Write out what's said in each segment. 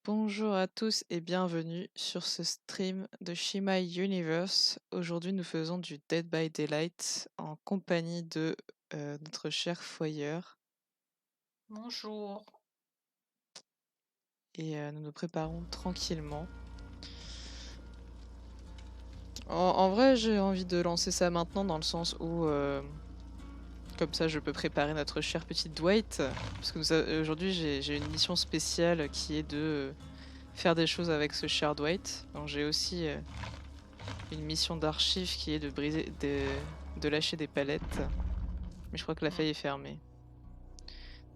Bonjour à tous et bienvenue sur ce stream de Shimai Universe. Aujourd'hui, nous faisons du Dead by Daylight en compagnie de notre cher Foyeur Bonjour. et nous nous préparons tranquillement. En vrai, j'ai envie de lancer ça maintenant dans le sens où, comme ça, je peux préparer notre cher petit Dwight. Parce que aujourd'hui, j'ai une mission spéciale qui est de faire des choses avec ce cher Dwight. Donc, j'ai aussi une mission d'archive qui est de de lâcher des palettes. Mais je crois que la faille est fermée.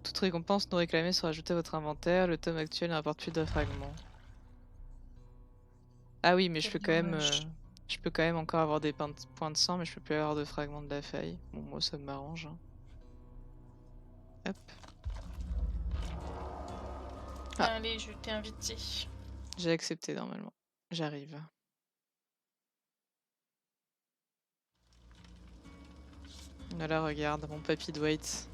Toute récompense non réclamée sera ajoutée à votre inventaire. Le tome actuel n'apporte plus de fragments. Ah oui, mais Quel dommage. je peux quand même encore avoir des points de sang, mais je peux plus avoir de fragments de la faille. Bon, moi ça m'arrange, hein. Hop. Ah, Allez, je t'ai invité. j'ai accepté normalement. J'arrive. Voilà, regarde, mon papy Dwight.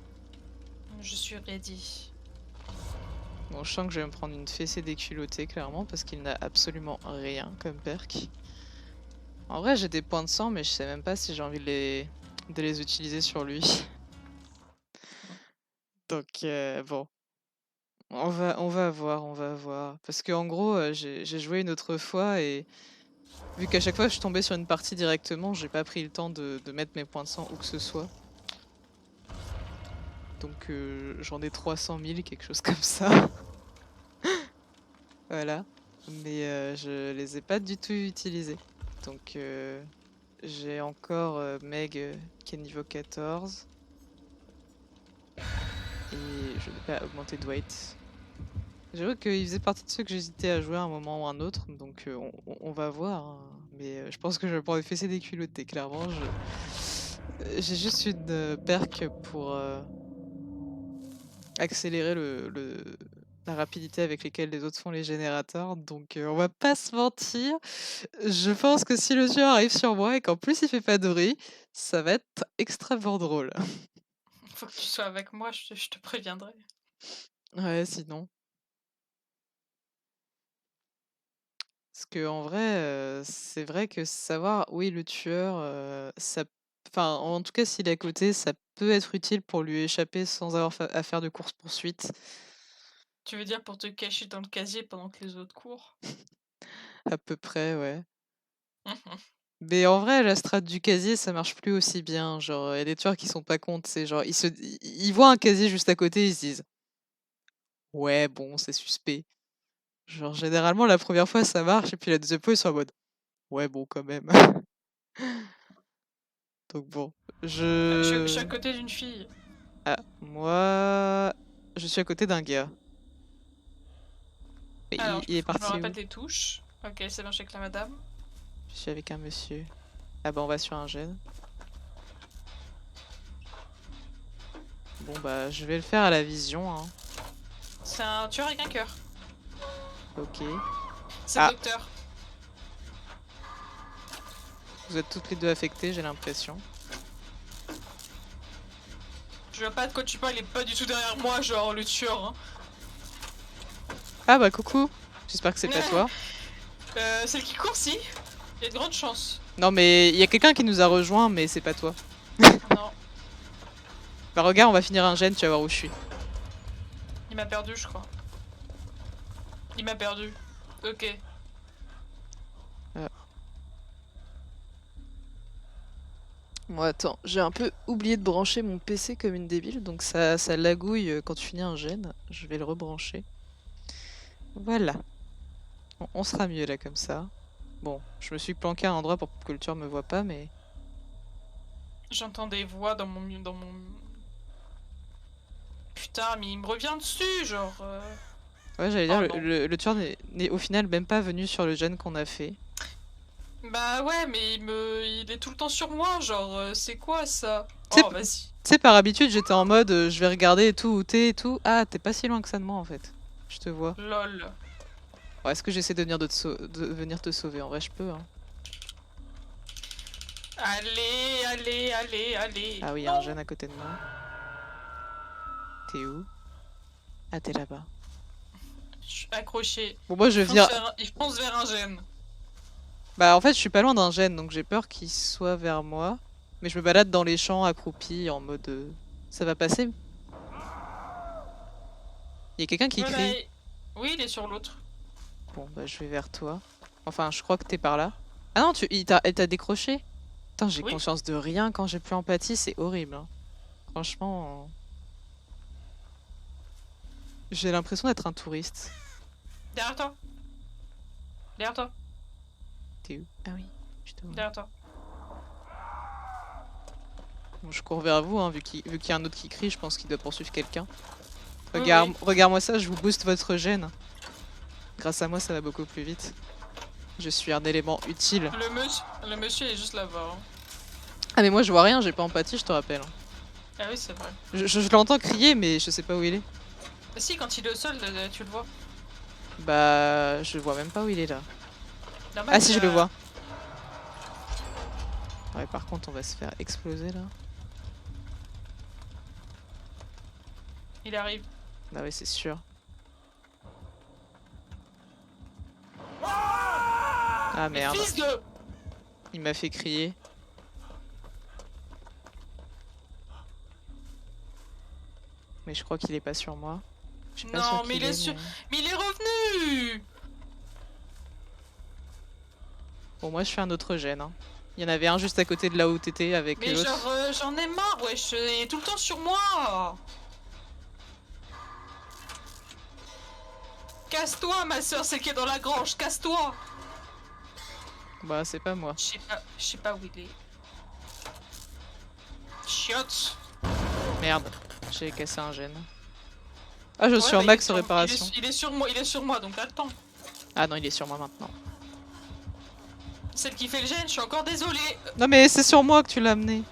Je suis ready. Bon, je sens que je vais me prendre une fessée déculottée, clairement, parce qu'il n'a absolument rien comme perk. En vrai, j'ai des points de sang, mais je sais même pas si j'ai envie de les utiliser sur lui. Donc, bon, on va voir, on va voir. Parce qu'en gros, j'ai joué une autre fois et vu qu'à chaque fois je tombais sur une partie directement, j'ai pas pris le temps de mettre mes points de sang où que ce soit. Donc, j'en ai 300 000, quelque chose comme ça. Voilà. Mais je les ai pas du tout utilisés. Donc, j'ai encore Meg qui est niveau 14. Et je n'ai pas augmenté Dwight. J'avoue qu'il faisait partie de ceux que j'hésitais à jouer à un moment ou un autre, donc on va voir, hein. Mais je pense que je vais prendre les fessées des culottés, clairement. J'ai juste une perk pour accélérer la rapidité avec lesquelles les autres font les générateurs, donc on va pas se mentir. Je pense que si le tueur arrive sur moi et qu'en plus il fait pas de riz, ça va être extrêmement drôle. Faut que tu sois avec moi, je te préviendrai. Ouais, sinon. Parce que en vrai, c'est vrai que savoir où est le tueur, ça enfin, en tout cas, s'il est à côté, ça peut être utile pour lui échapper sans avoir à faire de course-poursuite. Tu veux dire pour te cacher dans le casier pendant que les autres courent? À peu près, ouais. Mais en vrai, la strat du casier, ça marche plus aussi bien. Genre, il y a des tueurs qui sont pas contre, c'est genre, ils voient un casier juste à côté, ils se disent: «Ouais, bon, c'est suspect». Genre, généralement, la première fois, ça marche et puis la deuxième fois, ils sont en mode: «Ouais, bon, quand même». Donc bon, Je suis à je côté d'une fille. Ah, moi, je suis à côté d'un gars. Mais Alors, il est faut que je me parti rappelle où? des touches. Ok, c'est bon, je sais que la madame. Je suis avec un monsieur. Ah bah on va sur un gène. Bon bah je vais le faire à la vision, hein. C'est un tueur avec un cœur. Ok. C'est le Ah, docteur. vous êtes toutes les deux affectées, j'ai l'impression. Je vois pas de quoi tu parles, il est pas du tout derrière moi, genre le tueur. Hein. Ah bah coucou. J'espère que c'est pas toi. Celle qui court, si. Il y a de grandes chances. Non mais il y a quelqu'un qui nous a rejoint, mais c'est pas toi. Non, Bah regarde, on va finir un gène, tu vas voir où je suis. il m'a perdu, je crois. Il m'a perdu. Ok. Euh, Moi attends, j'ai un peu oublié de brancher mon PC comme une débile, donc ça lagouille quand tu finis un gène. Je vais le rebrancher. Voilà. On sera mieux là comme ça. Bon, je me suis planqué à un endroit pour que le tueur me voit pas, mais... J'entends des voix dans mon. Putain, mais il me revient dessus, genre. Ouais, j'allais dire, Oh non. le tueur n'est au final même pas venu sur le gène qu'on a fait. Bah ouais, mais il est tout le temps sur moi, genre, c'est quoi ça? Tu sais, Oh, vas-y. par habitude, j'étais en mode, je vais regarder et tout, où t'es et tout. Ah, t'es pas si loin que ça de moi, en fait. Je te vois. Lol. Bon, est-ce que j'essaie de venir, de venir te sauver? En vrai, je peux, hein. Allez, allez, allez, allez. Ah oui, il y a un Non! gène à côté de moi. T'es où? Ah, t'es là-bas. Je suis accroché. Bon, moi je Il fonce viens. il fonce vers un gène. Bah, en fait, je suis pas loin d'un gène, donc j'ai peur qu'il soit vers moi. Mais je me balade dans les champs accroupi en mode. Ça va passer. Il y a quelqu'un qui Voilà. crie. Oui, il est sur l'autre. Bon, bah, je vais vers toi. Enfin, je crois que t'es par là. Ah non, il t'a décroché? Putain, j'ai Oui. conscience de rien quand j'ai plus empathie, c'est horrible, hein. Franchement. J'ai l'impression d'être un touriste. Derrière toi. Derrière toi. T'es où? Ah oui, je te vois. Derrière toi. Bon, je cours vers vous, hein, vu qu'il y a un autre qui crie, je pense qu'il doit poursuivre quelqu'un. Oui, oui. Regarde-moi ça, je vous booste votre gène. Grâce à moi, ça va beaucoup plus vite. Je suis un élément utile. Le monsieur est juste là-bas. Hein. Ah mais moi je vois rien, j'ai pas empathie, je te rappelle. Ah oui, c'est vrai. Je l'entends crier, mais je sais pas où il est. Mais si, quand il est au sol, tu le vois. Bah, je vois même pas où il est là. Là-bas, Ah il si, y je le a- vois. Ouais, par contre, on va se faire exploser là. Il arrive. Bah oui, c'est sûr. Ah Mais merde, fils de... il m'a fait crier. Mais je crois qu'il est pas sur moi. Je suis pas sûre Non, mais qu'il il est sur... Mais il est revenu. Bon, moi je fais un autre gène. Hein. Il y en avait un juste à côté de là où t'étais avec Mais l'autre. genre, j'en ai marre, wesh. Il est tout le temps sur moi. Casse-toi, ma soeur, celle qui est dans la grange. Casse-toi. Bah, c'est pas moi. Je sais pas où il est. Chiotte. Merde, j'ai cassé un gène. Ah, je suis Ouais, en bah, max réparation. il est sur moi, donc attends. Ah non, il est sur moi maintenant. Celle qui fait le gène, je suis encore désolée. Non mais c'est sur moi que tu l'as amené.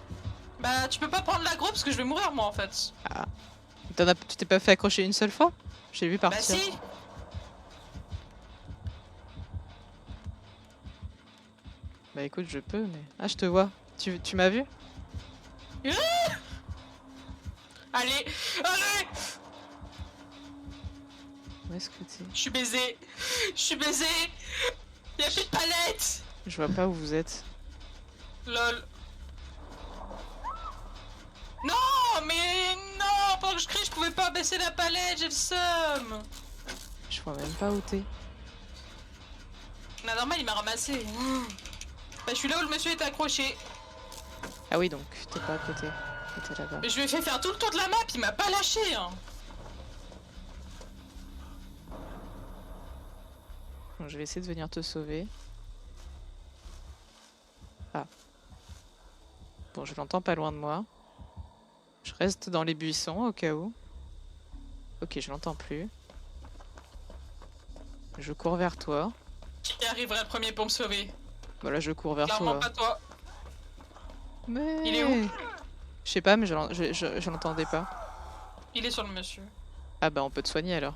Bah, tu peux pas prendre l'aggro parce que je vais mourir, moi, en fait. Ah. Tu t'es pas fait accrocher une seule fois? J'ai vu Bah partir. si. Bah écoute, je peux, mais... Ah, je te vois. Tu m'as vu? Allez, allez. Où est-ce que t'es? Je suis baisé. Je suis baisé. Y'a plus de palette. Je vois pas où vous êtes. Lol. Non, mais non, pendant que je crie, je pouvais pas baisser la palette, j'ai le seum. Je vois même pas où t'es. Bah, normal, il m'a ramassé. Bah, je suis là où le monsieur est accroché. Ah oui, donc t'es pas à côté. T'es là-bas. Mais je lui ai fait faire tout le tour de la map, il m'a pas lâché. Hein. Bon, je vais essayer de venir te sauver. Ah. Bon, je l'entends pas loin de moi. Je reste dans les buissons au cas où. Ok, je l'entends plus. Je cours vers toi. Qui arriverait le premier pour me sauver? Voilà, je cours vers Clairement toi. pas toi. Mais... Il est où? Je sais pas, mais je l'entendais pas. Il est sur le monsieur. Ah bah on peut te soigner alors.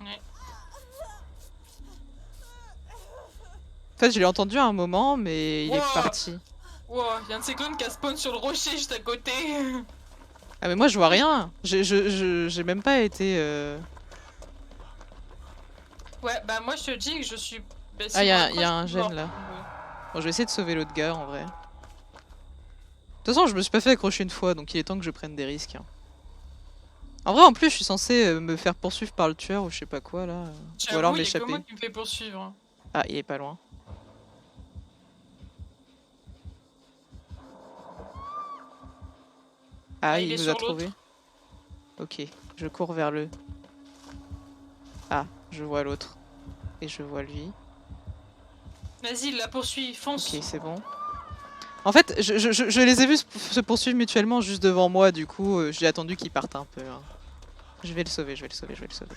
Ouais. En fait, je l'ai entendu à un moment, mais il est Wow. parti. Wow, y'a un de ces clones qui a spawn sur le rocher juste à côté. Ah mais moi je vois rien. J'ai même pas été... Ouais, bah moi je te dis que je suis... Bah, si Ah, y a moi, un je suis gène mort. là. Bon, je vais essayer de sauver l'autre gars en vrai. De toute façon, je me suis pas fait accrocher une fois, donc il est temps que je prenne des risques. Hein. En vrai, en plus, je suis censé me faire poursuivre par le tueur ou je sais pas quoi là. Ou alors J'avoue, il y a que m'échapper. moi qui me fait poursuivre. Hein. Ah, il est pas loin. Ah, Ah, il il est vous a sur trouvé. l'autre. Ok, je cours vers le... Ah, je vois l'autre. Et je vois lui. Vas-y, il la poursuit, fonce. Ok, c'est bon. En fait, je les ai vus se poursuivre mutuellement juste devant moi, du coup, j'ai attendu qu'ils partent un peu. Hein. Je vais le sauver, je vais le sauver, je vais le sauver.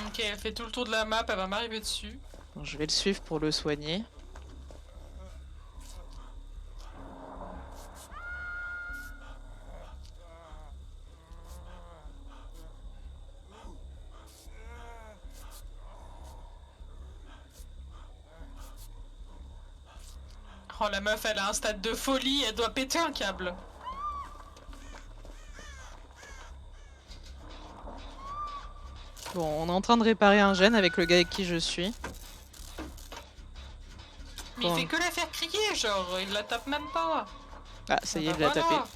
Ok, elle fait tout le tour de la map, elle va m'arriver dessus. Bon, je vais le suivre pour le soigner. Oh, la meuf, elle a un stade de folie, elle doit péter un câble. Bon, on est en train de réparer un gène avec le gars avec qui je suis. Mais il fait que la faire crier, genre, il la tape même pas. Ah, ça y est, bah il l'a tapé. voilà.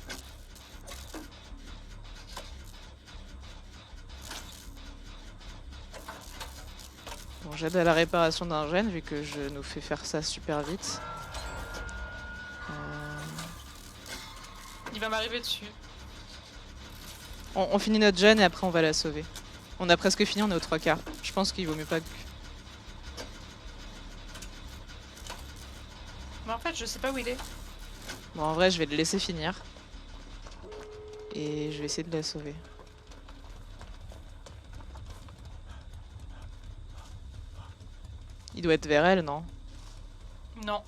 Bon, j'aide à la réparation d'un gène vu que je nous fais faire ça super vite. Il va m'arriver dessus. On finit notre gène et après on va la sauver. On a presque fini, on est aux 3/4. Je pense qu'il vaut mieux pas que... Mais en fait, je sais pas où il est. Bon, en vrai, je vais le laisser finir. Et je vais essayer de la sauver. Il doit être vers elle, non? Non.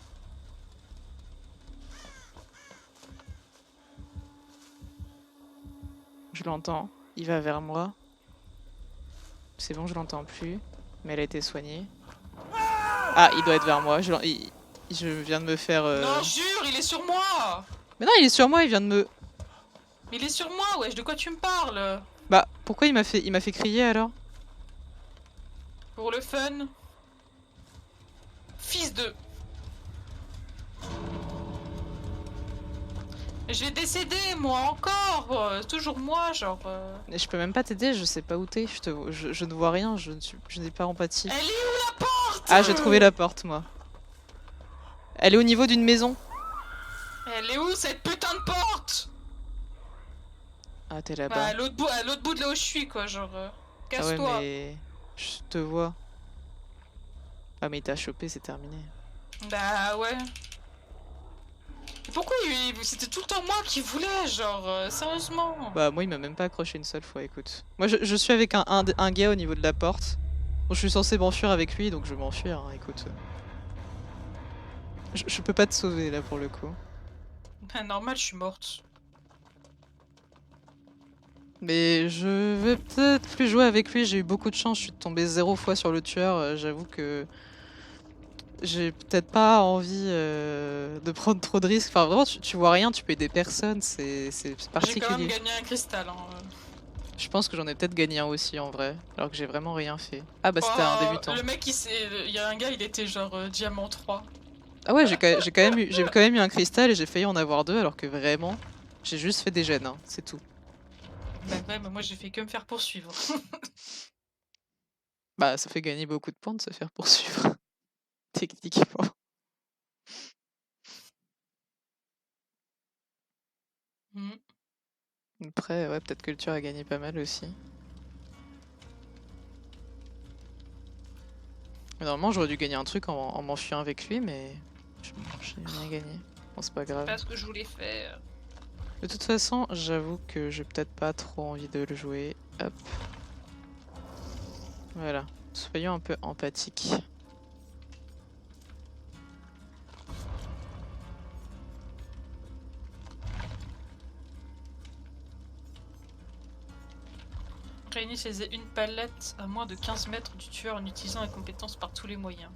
Je l'entends. Il va vers moi. C'est bon, je l'entends plus. Mais elle a été soignée. Ah, il doit être vers moi. Je viens de me faire... Non, jure, il est sur moi. Mais non, il est sur moi, il vient de me... Mais il est sur moi, wesh, de quoi tu me parles? Bah, pourquoi il m'a fait crier alors? Pour le fun. Fils de... Je vais décéder, moi, encore. Toujours moi, genre... Mais je peux même pas t'aider, je sais pas où t'es. Je ne vois rien, je n'ai pas empathie. Elle est où la porte? Ah, j'ai trouvé la porte, moi. Elle est au niveau d'une maison. Elle est où, cette putain de porte? Ah, t'es Bah, là-bas. à l'autre bout de là où je suis, quoi, genre... Ah ouais, Casse-toi. mais... Je te vois. Ah, mais il t'a chopé, c'est terminé. Bah, ouais. Pourquoi c'était tout le temps moi qui voulais, genre, sérieusement? Bah, moi, il m'a même pas accroché une seule fois, écoute. Moi, je suis avec un gars au niveau de la porte. Bon, je suis censé m'enfuir avec lui, donc je vais m'enfuir, hein, écoute. Je peux pas te sauver, là, pour le coup. Bah, normal, je suis morte. Mais je vais peut-être plus jouer avec lui, j'ai eu beaucoup de chance, je suis tombé 0 fois sur le tueur, j'avoue que... J'ai peut-être pas envie de prendre trop de risques. Enfin, vraiment, tu vois rien, tu peux aider personne, c'est J'ai quand même particulier. gagné un cristal, hein. Je pense que j'en ai peut-être gagné un aussi en vrai, alors que j'ai vraiment rien fait. Ah bah c'était un Oh, débutant. le mec, il y a un gars, il était genre diamant 3. Ah ouais, j'ai quand même eu un cristal et j'ai failli en avoir deux, alors que vraiment, j'ai juste fait des gènes, hein, c'est tout. Bah ouais, mais moi j'ai fait que me faire poursuivre. Bah ça fait gagner beaucoup de points de se faire poursuivre, techniquement. Hmm. Après, ouais, peut-être que le tueur a gagné pas mal aussi. Mais normalement, j'aurais dû gagner un truc en m'enfuyant avec lui, mais j'ai rien gagné. Bon, c'est pas grave. Pas ce que je voulais faire. De toute façon, j'avoue que j'ai peut-être pas trop envie de le jouer. Hop. Voilà. Soyons un peu empathiques. Réinitialiser une palette à moins de 15 mètres du tueur en utilisant la compétence par tous les moyens.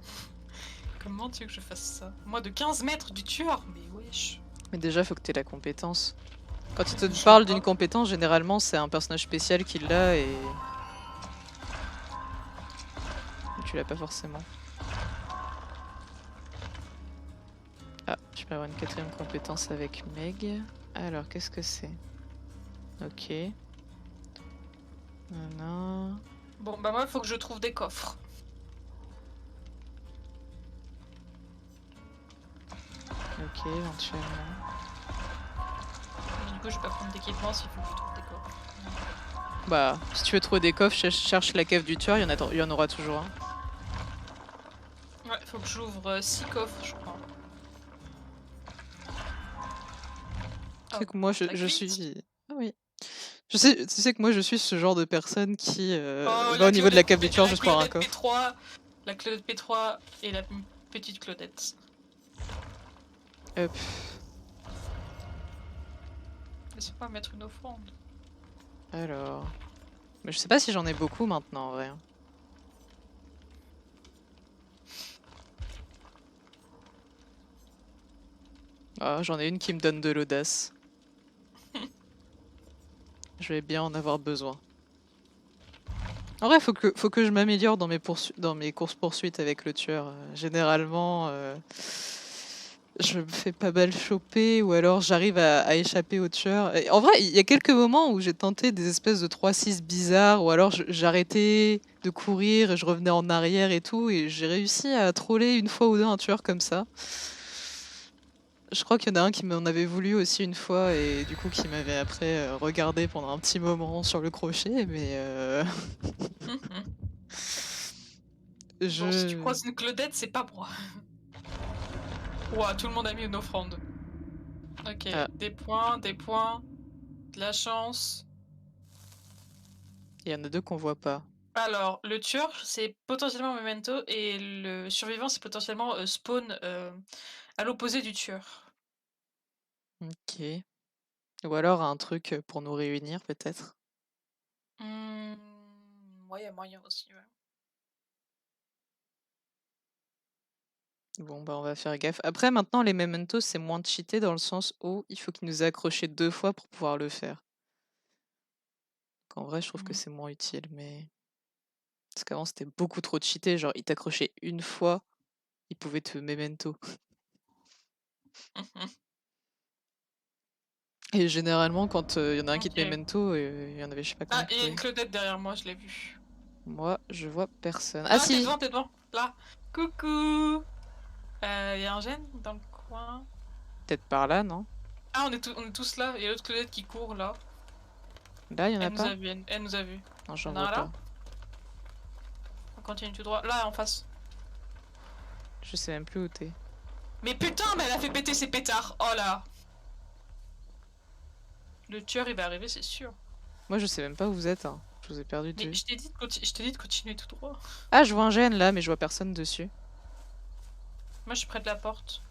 Comment tu veux que je fasse ça? Moins de 15 mètres du tueur? Mais wesh. Mais déjà, faut que tu aies la compétence. Quand il te Je parle sais d'une pas. compétence, généralement, c'est un personnage spécial qui l'a et... Tu l'as pas forcément. Ah, je peux avoir une quatrième compétence avec Meg. Alors, qu'est-ce que c'est? Ok. Non. Bon, bah moi, il faut que je trouve des coffres. Ok, éventuellement. Du coup, je vais pas prendre d'équipement s'il faut que je trouve des coffres. Bah, si tu veux trouver des coffres, cherche la cave du tueur, il y en aura toujours un. Ouais, faut que j'ouvre 6 coffres, je crois. Tu sais que moi, la je cuite. suis... Ah oui. Tu sais que moi, je suis ce genre de personne qui Oh, va au niveau de la cave du Claudette tueur juste pour avoir un Claudette coffre. P3, la Claudette P3 et la petite Claudette. Hop. Laisse-moi mettre une offrande. Alors... Mais je sais pas si j'en ai beaucoup maintenant, en vrai. Ah, j'en ai une qui me donne de l'audace. Je vais bien en avoir besoin. En vrai, faut que je m'améliore dans dans mes courses-poursuites avec le tueur. Généralement, je me fais pas mal choper ou alors j'arrive à échapper au tueur. Et en vrai, il y a quelques moments où j'ai tenté des espèces de 3-6 bizarres ou alors j'arrêtais de courir et je revenais en arrière et tout et j'ai réussi à troller une fois ou deux un tueur comme ça. Je crois qu'il y en a un qui m'en avait voulu aussi une fois et du coup qui m'avait après regardé pendant un petit moment sur le crochet, mais Bon, si tu je... croises une Claudette, c'est pas moi. Ouah, tout le monde a mis une offrande. Ok, Ah, des points, de la chance. il y en a deux qu'on voit pas. Alors, le tueur, c'est potentiellement Memento, et le survivant, c'est potentiellement Spawn à l'opposé du tueur. Ok. Ou alors un truc pour nous réunir peut-être. Ouais, y a moyen aussi, ouais. Bon bah on va faire gaffe. Après maintenant les mementos c'est moins cheaté dans le sens où il faut qu'il nous ait accroché 2 fois pour pouvoir le faire. En vrai je trouve que Mhm. c'est moins utile mais... Parce qu'avant c'était beaucoup trop cheaté, genre il t'accrochait une fois, il pouvait te memento. Et généralement quand il y en a un qui te Ok. memento, il y en avait je sais pas Ah, combien qui et y a une pouvaient. Claudette derrière moi, je l'ai vue. Moi je vois personne. Ah Ah, si! t'es devant, là. Coucou. Y a un gène dans le coin. Peut-être par là, non? Ah, on est tous là. Y a l'autre Claudette qui court là. Là il y en a Elle nous pas? a vu, elle nous a vu. Non Il y j'en en a vois un là. pas. On continue tout droit. Là, en face. Je sais même plus où t'es. Mais putain, mais elle a fait péter ses pétards. Oh là. Le tueur, il va arriver, c'est sûr. Moi je sais même pas où vous êtes, hein. Je vous ai perdu de Mais vue. je t'ai dit de continuer tout droit. Ah je vois un gène là mais je vois personne dessus. Moi, je suis près de la porte.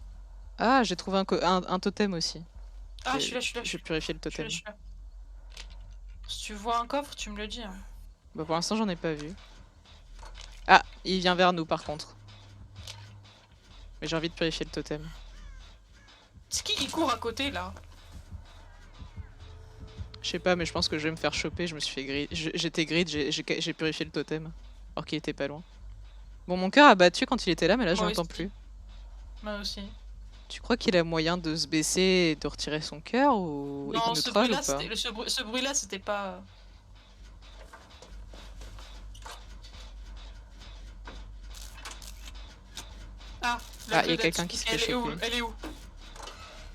Ah j'ai trouvé un totem aussi. Ah, je suis là, je suis là, Je vais purifier le totem. je suis là. Si tu vois un coffre, tu me le dis. Hein. Bah pour l'instant j'en ai pas vu. Ah, il vient vers nous par contre. Mais j'ai envie de purifier le totem. C'est qui court à côté là? Je sais pas mais je pense que je vais me faire choper, je me suis fait grid. J'étais grid, j'ai purifié le totem. Alors qu'il était pas loin. Bon mon cœur a battu quand il était là mais là je Moi l'entends aussi. plus. Moi aussi. Tu crois qu'il a moyen de se baisser et de retirer son cœur ou... et qu'il Non, nous ce troll ou bruit-là, pas? ce bruit-là, c'était pas. Ah, la Ah, il y a Claudette. quelqu'un qui se fait Elle est où? choper. Elle est où?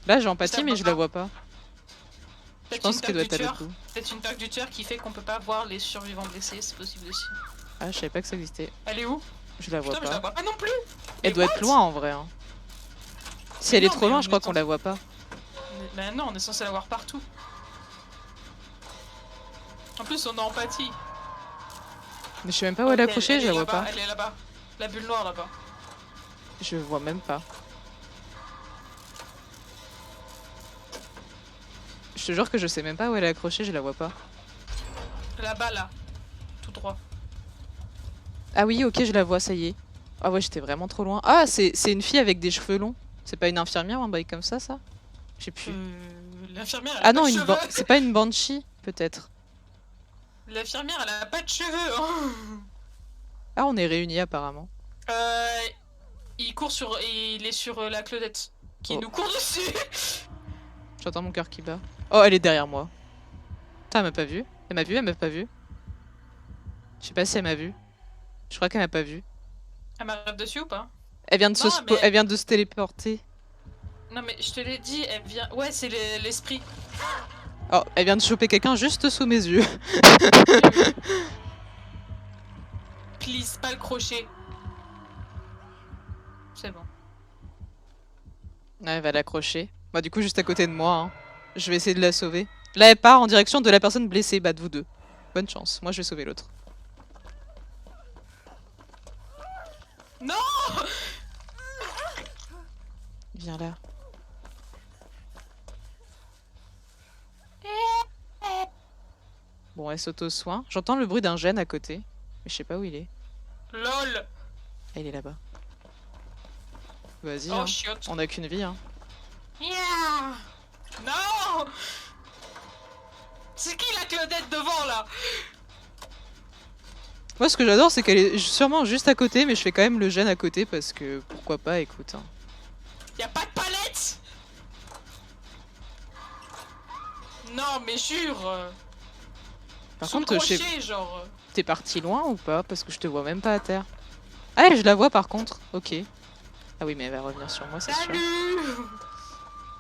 Là j'ai Je la empathie mais vois je la pas. vois pas. Je Peut-être une pense qu'il tag doit du être à l'autre tueur. bout. Peut-être une tag du tueur qui fait qu'on peut pas voir les survivants blessés, c'est possible aussi. Ah je savais pas que ça existait. Elle est où? Je la vois Putain, mais je la pas. vois pas non plus! Elle Mais doit what? être loin en vrai. Hein. Si Mais elle est non, trop mais loin on je crois est qu'on la voit pas. Mais non, on est censé la voir partout. En plus, on a empathie. Mais je sais même pas où elle Ok, est accrochée, je la vois pas. elle est là-bas. La bulle noire là-bas. Je vois même pas. Je te jure que je sais même pas où elle est accrochée, je la vois pas. Là-bas, là. Tout droit. Ah oui, ok, je la vois, ça y est. Ah ouais, j'étais vraiment trop loin. Ah, c'est une fille avec des cheveux longs. C'est pas une infirmière ou un bail comme ça Je sais plus. L'infirmière, elle a Ah pas non, de cheveux. c'est pas une banshee, peut-être. L'infirmière, elle a pas de cheveux. Hein. Ah, on est réunis apparemment. Il court sur... Il est sur la Claudette. Qui Oh, nous court dessus. j'entends mon cœur qui bat. Oh, elle est derrière moi. Putain, elle m'a pas vu. Elle m'a vu, elle m'a pas vu. Je sais pas si elle m'a vu. Je crois qu'elle m'a pas vu. Elle m'arrive dessus ou pas? Non, Elle mais... vient de se téléporter. Non, mais je te l'ai dit, elle vient... Ouais, c'est l'esprit. Oh, elle vient de choper quelqu'un juste sous mes yeux. Please, pas le crochet. C'est bon. Ouais, elle va l'accrocher. Bah du coup juste à côté de moi. Hein. Je vais essayer de la sauver. Là elle part en direction de la personne blessée. Bah de vous deux. Bonne chance. Moi je vais sauver l'autre. Non. Viens là. Bon elle s'auto-soin. J'entends le bruit d'un gène à côté. Mais je sais pas où il est. LOL. Ah, il est là-bas. Vas-y Oh, hein. chiotte. On a qu'une vie hein. Yeah. Non. C'est qui la Claudette devant là? Moi, ce que j'adore, c'est qu'elle est sûrement juste à côté, mais je fais quand même le gène à côté parce que pourquoi pas, écoute. Hein. Y a pas de palette. Non, mais jure. Par Sous contre, le crochet, genre. t'es parti loin ou pas? Parce que je te vois même pas à terre. Ah, je la vois par contre. Ok. Ah oui, mais elle va revenir sur moi, c'est sûr. Salut.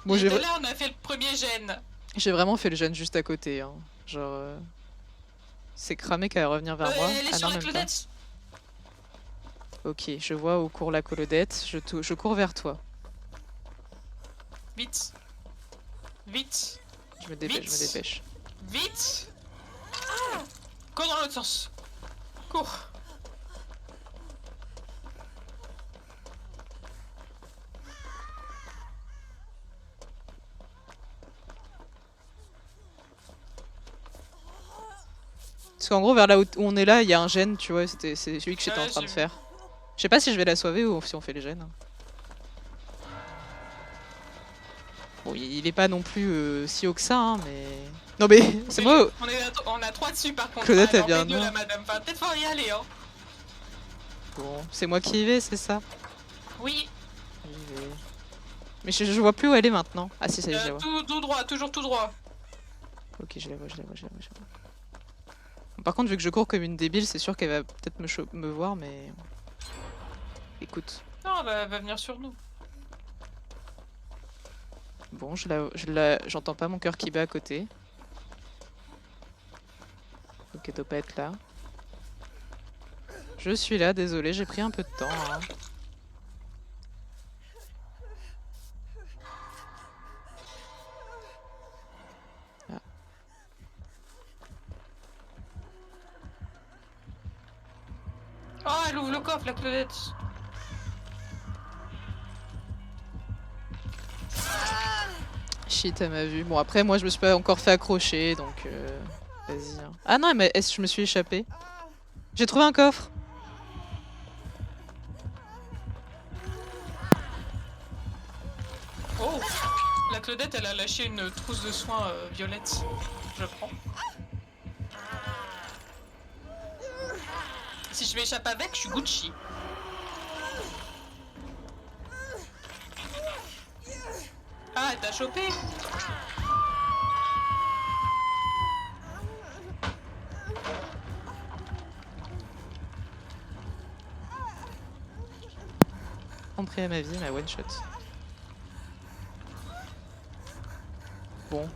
Moi, Et de là, on a fait le premier gène. j'ai vraiment fait le gène juste à côté. Hein. Genre, c'est cramé qu'elle va revenir vers moi. Elle est Ah sur non, la même pas. Claudette. Ok, je vois où court la Colodette. Je cours vers toi. Vite. Vite. Je me dépêche, je me dépêche. Vite. Cours dans l'autre sens. Cours. Parce qu'en gros, vers là où on est là, il y a un gène, tu vois. C'est celui que j'étais en Ouais, train de j'ai vu. faire. Je sais pas si je vais la sauver ou si on fait les gènes. Bon, il est pas non plus si haut que ça, hein, mais... Non mais, c'est moi... On a 3 dessus par contre. Claudette, elle dans vient P2, de là, moi. madame. Enfin, peut-être faut y aller, hein. Bon, c'est moi qui y vais, c'est ça? Oui. J'y vais. Mais je vois plus où elle est maintenant. Ah si, ça y est, je la vois. Tout droit, toujours tout droit. Ok, je la vois, je la vois, je la vois, je la vois. Bon, par contre, vu que je cours comme une débile, c'est sûr qu'elle va peut-être me voir, mais... Écoute. Non, elle va venir sur nous. Bon, j'entends pas mon cœur qui bat à côté. Donc elle doit pas être là. Je suis là, désolé, j'ai pris un peu de temps. Hein. Ah. Oh, elle ouvre le coffre, la Claudette. Shit, elle m'a vu. Bon, après, moi, je me suis pas encore fait accrocher, donc... Vas-y. Hein. Ah non, mais est-ce que je me suis échappée? J'ai trouvé un coffre. Oh, la Claudette, elle a lâché une trousse de soins violette. Je prends. Si je m'échappe avec, je suis Gucci. Ah, t'as chopé? Compris à ma vie, ma one shot. Bon.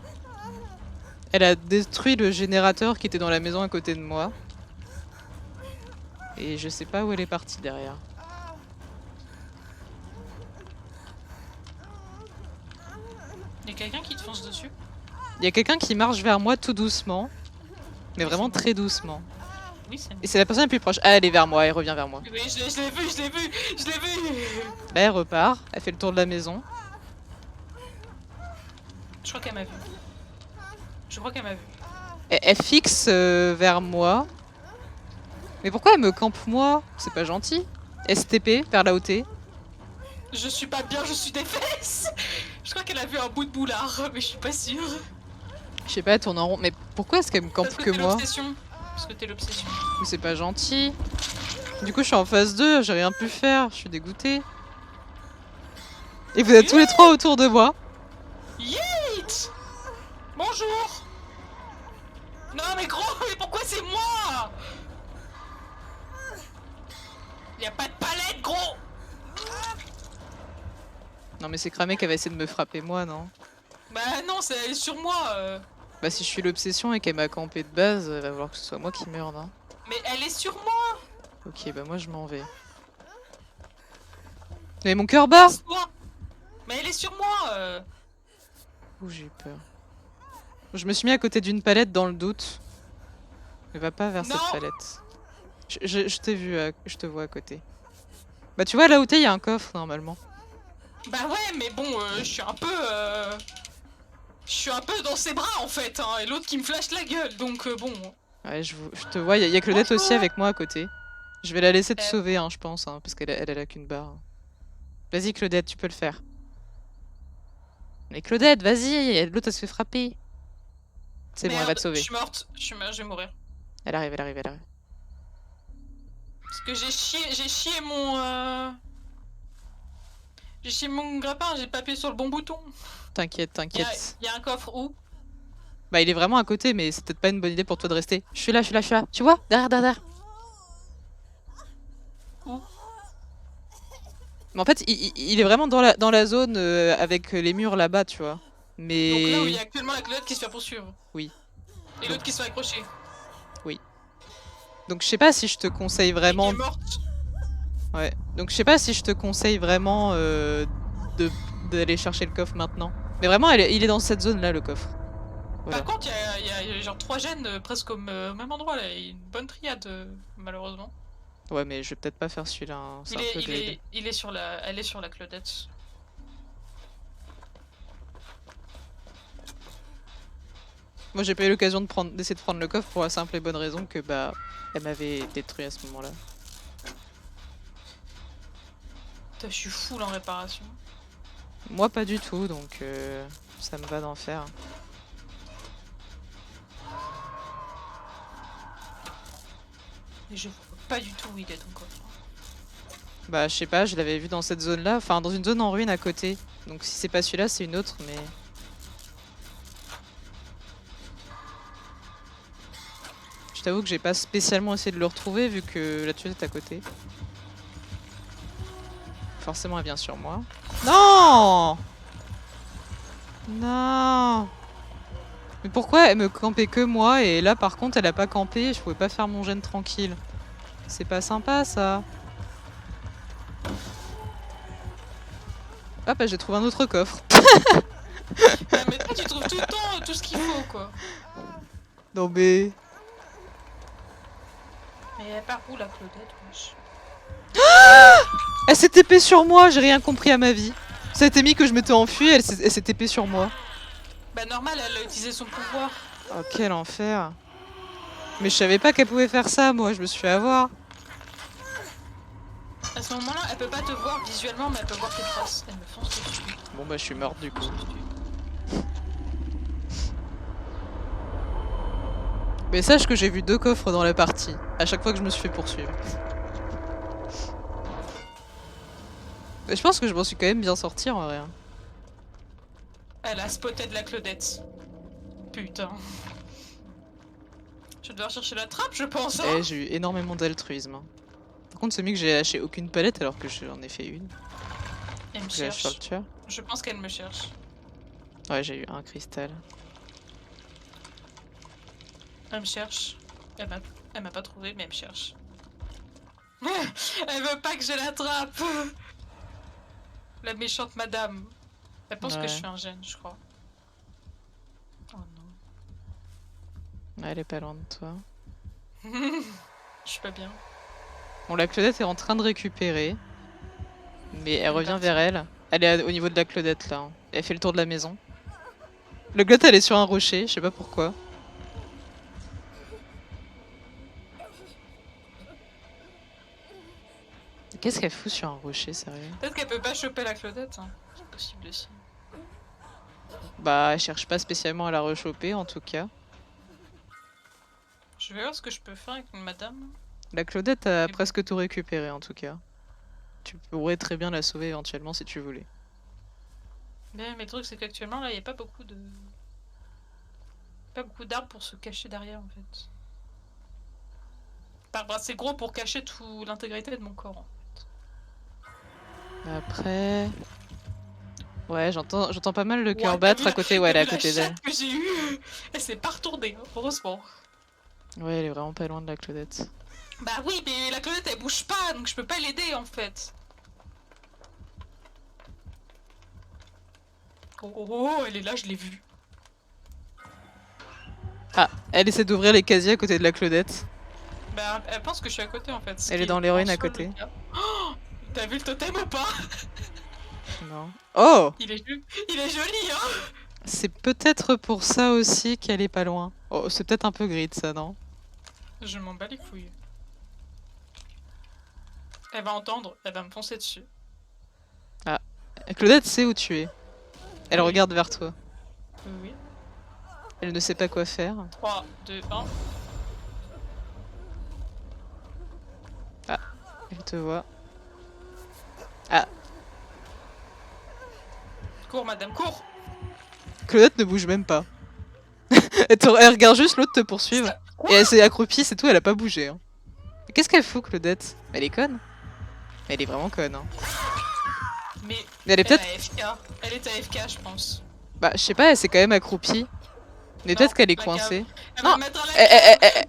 Elle a détruit le générateur qui était dans la maison à côté de moi. Et je sais pas où elle est partie derrière. Y'a quelqu'un qui te fonce dessus? Il y a quelqu'un qui marche vers moi tout doucement. Mais vraiment très doucement. Oui, c'est moi. Et c'est la personne la plus proche. Ah, elle est vers moi, elle revient vers moi. Oui, je l'ai vu, je l'ai vu, je l'ai vu. Bah, elle repart, elle fait le tour de la maison. Je crois qu'elle m'a vu. Je crois qu'elle m'a vu. Elle fixe vers moi. Mais pourquoi elle me campe moi? C'est pas gentil. STP, vers là où t'es. Je suis pas bien, je suis des fesses. Je crois qu'elle a vu un bout de boulard, mais je suis pas sûre. Je sais pas, elle tourne en rond. Mais pourquoi est-ce qu'elle me campe Parce que que t'es moi? l'obsession. Parce que t'es l'obsession. Mais c'est pas gentil. Du coup, je suis en phase 2, j'ai rien pu faire, je suis dégoûtée. Et vous êtes tous les trois autour de moi. Yeet. Bonjour. Non mais gros, mais pourquoi c'est moi? Y'a pas de palette, gros. Non mais c'est cramé qu'elle va essayer de me frapper moi, non? Bah non, elle est sur moi. Bah si je suis l'obsession et qu'elle m'a campé de base, il va falloir que ce soit moi qui meure, non? Mais elle est sur moi. Ok, bah moi je m'en vais. Mais mon cœur bat! Toi. Mais elle est sur moi. Ouh, j'ai eu peur. Je me suis mis à côté d'une palette dans le doute. Ne va pas vers Non. cette palette. Je t'ai vu, je te vois à côté. Bah tu vois là où t'es, il y a un coffre normalement. Bah ouais, mais bon, je suis un peu... Je suis un peu dans ses bras en fait, hein, et l'autre qui me flash la gueule, donc bon... Ouais, je te vois, il y a Claudette aussi Bonjour. avec moi à côté. Je vais la laisser te sauver, hein, je pense, hein, parce elle a qu'une barre. Vas-y Claudette, tu peux le faire. Mais Claudette, vas-y, l'autre elle se fait frapper. C'est bon, elle va te Merde, je sauver. suis morte, je vais mourir. Elle arrive, elle arrive, elle arrive. Parce que j'ai chié mon... J'ai chié mon grappin, j'ai pas appuyé sur le bon bouton. T'inquiète, t'inquiète. Y a un coffre où? Bah il est vraiment à côté, mais c'est peut-être pas une bonne idée pour toi de rester. Je suis là, je suis là, je suis là. Tu vois? Derrière. Où? Mais en fait, il est vraiment dans la zone avec les murs là-bas, tu vois. Mais... Donc là où il y a actuellement la clotte qui se fait poursuivre. Oui. Et l'autre qui se fait accrocher. Oui. Donc je sais pas si je te conseille Et qui vraiment... est morte. Ouais. Donc je sais pas si je te conseille vraiment d'aller chercher le coffre maintenant. Mais vraiment, il est dans cette zone-là, le coffre. Voilà. Par contre, il y a genre 3 gènes presque au même endroit là. Il y a une bonne triade, malheureusement. Ouais, mais je vais peut-être pas faire celui-là. Hein. C'est un peu grid. Elle est sur la Claudette. Moi, j'ai pas eu l'occasion d'essayer de prendre le coffre pour la simple et bonne raison que bah, elle m'avait détruit à ce moment-là. Putain, je suis full en réparation. Moi, pas du tout, donc ça me va d'en faire. Et je vois pas du tout où il est ton coffre. Bah, je sais pas, je l'avais vu dans cette zone-là, enfin dans une zone en ruine à côté. Donc si c'est pas celui-là, c'est une autre, mais... Je t'avoue que j'ai pas spécialement essayé de le retrouver vu que la tueuse est à côté. Forcément, elle vient sur moi. Non! Non! Mais pourquoi elle me campait que moi et là par contre elle a pas campé, je pouvais pas faire mon gène tranquille. C'est pas sympa ça. Ah bah j'ai trouvé un autre coffre. Ah, mais toi, tu trouves tout le temps tout ce qu'il faut quoi. Non mais... Mais elle part où la Claudette, wesh? Elle s'est TP sur moi, j'ai rien compris à ma vie. Ça a été mis que je m'étais enfui, elle s'est TP sur moi. Bah normal, elle a utilisé son pouvoir. Oh quel enfer. Mais je savais pas qu'elle pouvait faire ça, moi je me suis fait avoir. À ce moment-là, elle peut pas te voir visuellement, mais elle peut voir tes traces. Elle me fonce dessus. Bon bah je suis morte du coup. Mais sache que j'ai vu 2 coffres dans la partie, à chaque fois que je me suis fait poursuivre. Mais je pense que je m'en suis quand même bien sorti en vrai. Elle a spoté de la Claudette. Putain. Je vais devoir chercher la trappe, je pense. Hein. Eh, j'ai eu énormément d'altruisme. Par contre, c'est mieux que j'ai lâché aucune palette alors que j'en ai fait une. Elle me J'ai lâché sur le cherche. tueur. Je pense qu'elle me cherche. Ouais, j'ai eu un cristal. Elle me cherche. Elle m'a pas trouvé, mais elle me cherche. Elle veut pas que je l'attrape. La méchante madame. Elle pense que Ouais. je suis un gène, je crois. Oh non. Ouais, elle est pas loin de toi. Je suis pas bien. Bon, la Claudette est en train de récupérer. Mais elle est revient partie. vers elle. Elle est au niveau de la Claudette là. Elle fait le tour de la maison. Le Claudette elle est sur un rocher, je sais pas pourquoi. Qu'est-ce qu'elle fout sur un rocher, sérieux? Peut-être qu'elle peut pas choper la Claudette. Hein. C'est possible aussi. Bah, elle cherche pas spécialement à la rechoper en tout cas. Je vais voir ce que je peux faire avec une madame. La Claudette a bon. presque tout récupéré en tout cas. Tu pourrais très bien la sauver éventuellement si tu voulais. Mais le truc c'est qu'actuellement là il y a pas beaucoup de... Pas beaucoup d'arbres pour se cacher derrière en fait. Bah, c'est gros pour cacher toute l'intégrité de mon corps. En fait. Après... Ouais, j'entends pas mal le Ouais, cœur battre à côté. Ouais, elle est à côté d'elle. La chatte que j'ai eue, elle s'est pas retournée, hein, heureusement. Ouais, elle est vraiment pas loin de la Claudette. Bah oui, mais la Claudette elle bouge pas, donc je peux pas l'aider en fait. Oh, elle est là, je l'ai vue. Ah, elle essaie d'ouvrir les casiers à côté de la Claudette. Bah elle pense que je suis à côté en fait. Elle est dans l'héroïne à côté. Oh, t'as vu le totem ou pas? Non. Oh! Il est joli, hein? C'est peut-être pour ça aussi qu'elle est pas loin. Oh, c'est peut-être un peu grid ça, non? Je m'en bats les couilles. Elle va entendre, elle va me foncer dessus. Ah. Claudette sait où tu es. Elle Oui. regarde vers toi. Oui. Elle ne sait pas quoi faire. 3, 2, 1. Ah, te vois. Ah, Cours, madame, cours. Claudette ne bouge même pas. Elle regarde juste l'autre te poursuivre. Quoi? Et elle s'est accroupie, c'est tout, elle a pas bougé. Hein. Qu'est-ce qu'elle fout, Claudette? Elle est conne. Elle est vraiment conne. Hein. Mais Mais elle est elle peut-être. a AFK. Elle est AFK, je pense. Bah, je sais pas, elle s'est quand même accroupie. Mais Non, peut-être qu'elle est la cave. coincée. Elle Non, va me mettre à la eh, eh, eh, cave. eh,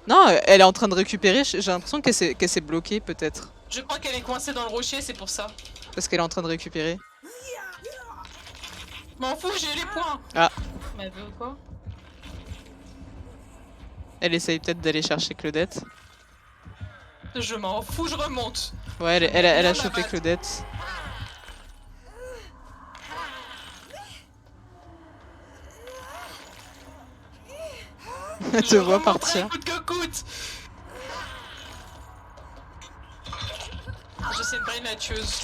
Non. non, elle est en train de récupérer. J'ai l'impression qu'elle s'est bloquée, peut-être. Je crois qu'elle est coincée dans le rocher, c'est pour ça. Parce qu'elle est en train de récupérer. M'en fous, j'ai les points. Ah, Mais elle veut quoi? elle essaye peut-être d'aller chercher Claudette. Je m'en fous, je remonte. Ouais, elle, J'en ai elle a rien à chopé battre. Claudette. Elle te Je voit remonterai partir. coûte que coûte. Je sais pas, une tueuse.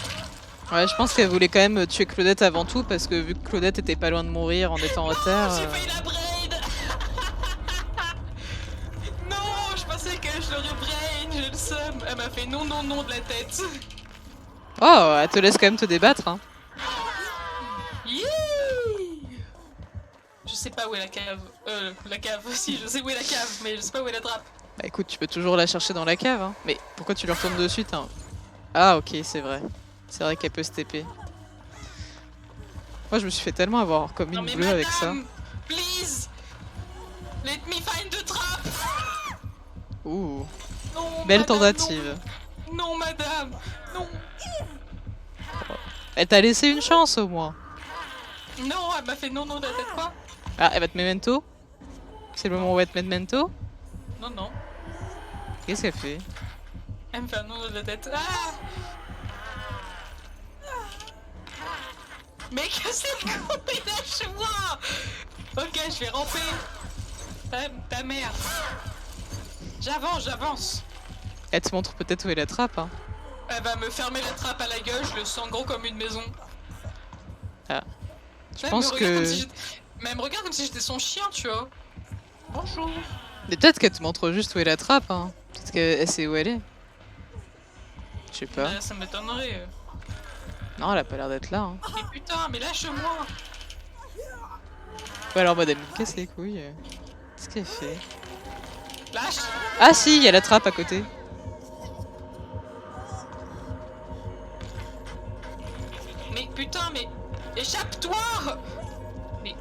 Ouais, je pense qu'elle voulait quand même tuer Claudette avant tout, parce que vu que Claudette était pas loin de mourir en étant à terre. J'ai failli la braid. Non, je pensais que je l'aurais brain, j'ai le seum. Elle m'a fait non, non, non de la tête. Oh, elle te laisse quand même te débattre. Hein. Yeah. Je sais pas où est la cave. La cave, si, je sais où est la cave, mais je sais pas où est la trappe. Bah écoute, tu peux toujours la chercher dans la cave. Hein. Mais pourquoi tu lui retournes dessus hein. Ah, ok, c'est vrai. C'est vrai qu'elle peut se TP. Moi, je me suis fait tellement avoir comme Non une mais bleue avec ça. madame, please, let me find the trap. Ouh, Non, belle madame, tentative. non, non, madame, non. Elle t'a laissé une chance au moins. Non, elle m'a fait non, non de la tête, quoi. Ah, elle va te memento. C'est le moment où elle te met memento. Non, non, Qu'est-ce qu'elle fait? elle me fait un non de la tête. Ah. Mais cassez le couille, lâche-moi. Ok, je vais ramper. Ta mère. J'avance, j'avance. Elle te montre peut-être où est la trappe. Hein. Elle va me fermer la trappe à la gueule, je le sens gros comme une maison. Ah. Je Elle pense me regarde comme que. si mais elle me regarde comme si j'étais son chien, tu vois. Bonjour. Mais peut-être qu'elle te montre juste où est la trappe. Hein. Peut-être qu'elle sait où elle est. Je sais pas. Mais ça m'étonnerait. Non, elle a pas l'air d'être là. Hein. Mais putain, mais lâche-moi. Ouais, alors, madame, me casse les couilles. Qu'est-ce qu'elle fait? Lâche. Ah, si, il y a la trappe à côté. Mais putain, mais échappe-toi. Mais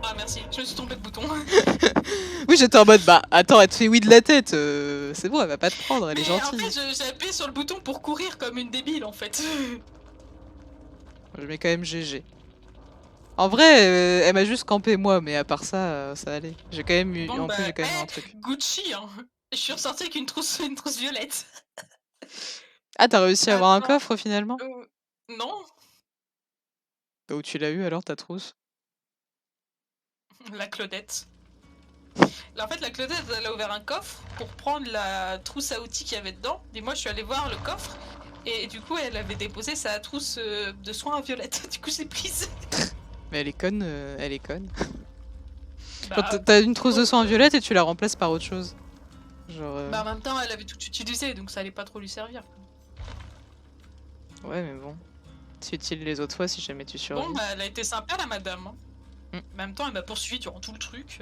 ah merci, je me suis trompée de bouton. Oui, j'étais en mode, bah, attends, elle te fait oui de la tête. C'est bon, elle va pas te prendre, elle est Mais en gentille. fait, j'ai appuyé sur le bouton pour courir comme une débile en fait. Je mets quand même GG. En vrai, elle m'a juste campé moi, mais à part ça, ça allait. J'ai quand même eu, Bon en bah, plus j'ai quand même eu un truc. Gucci, hein. Je suis ressortie avec une trousse violette. Ah, t'as réussi à avoir un Attends, coffre finalement? non, Bah, où tu l'as eu alors ta trousse? la Claudette. En fait, la Claudette, elle a ouvert un coffre pour prendre la trousse à outils qu'il y avait dedans. Et moi, je suis allée voir le coffre. Et du coup, elle avait déposé sa trousse de soins à violette. Du coup, j'ai prise. Mais elle est conne, elle est conne. Genre, Bah, t'as une trousse de sang en violette et tu la remplaces par autre chose. Genre. bah, en même temps, elle avait tout utilisé, donc ça allait pas trop lui servir. Ouais, mais bon. C'est utile les autres fois si jamais tu survis. Bon, bah, elle a été sympa, la madame. Hein. Mm. En même temps, elle m'a poursuivi durant tout le truc.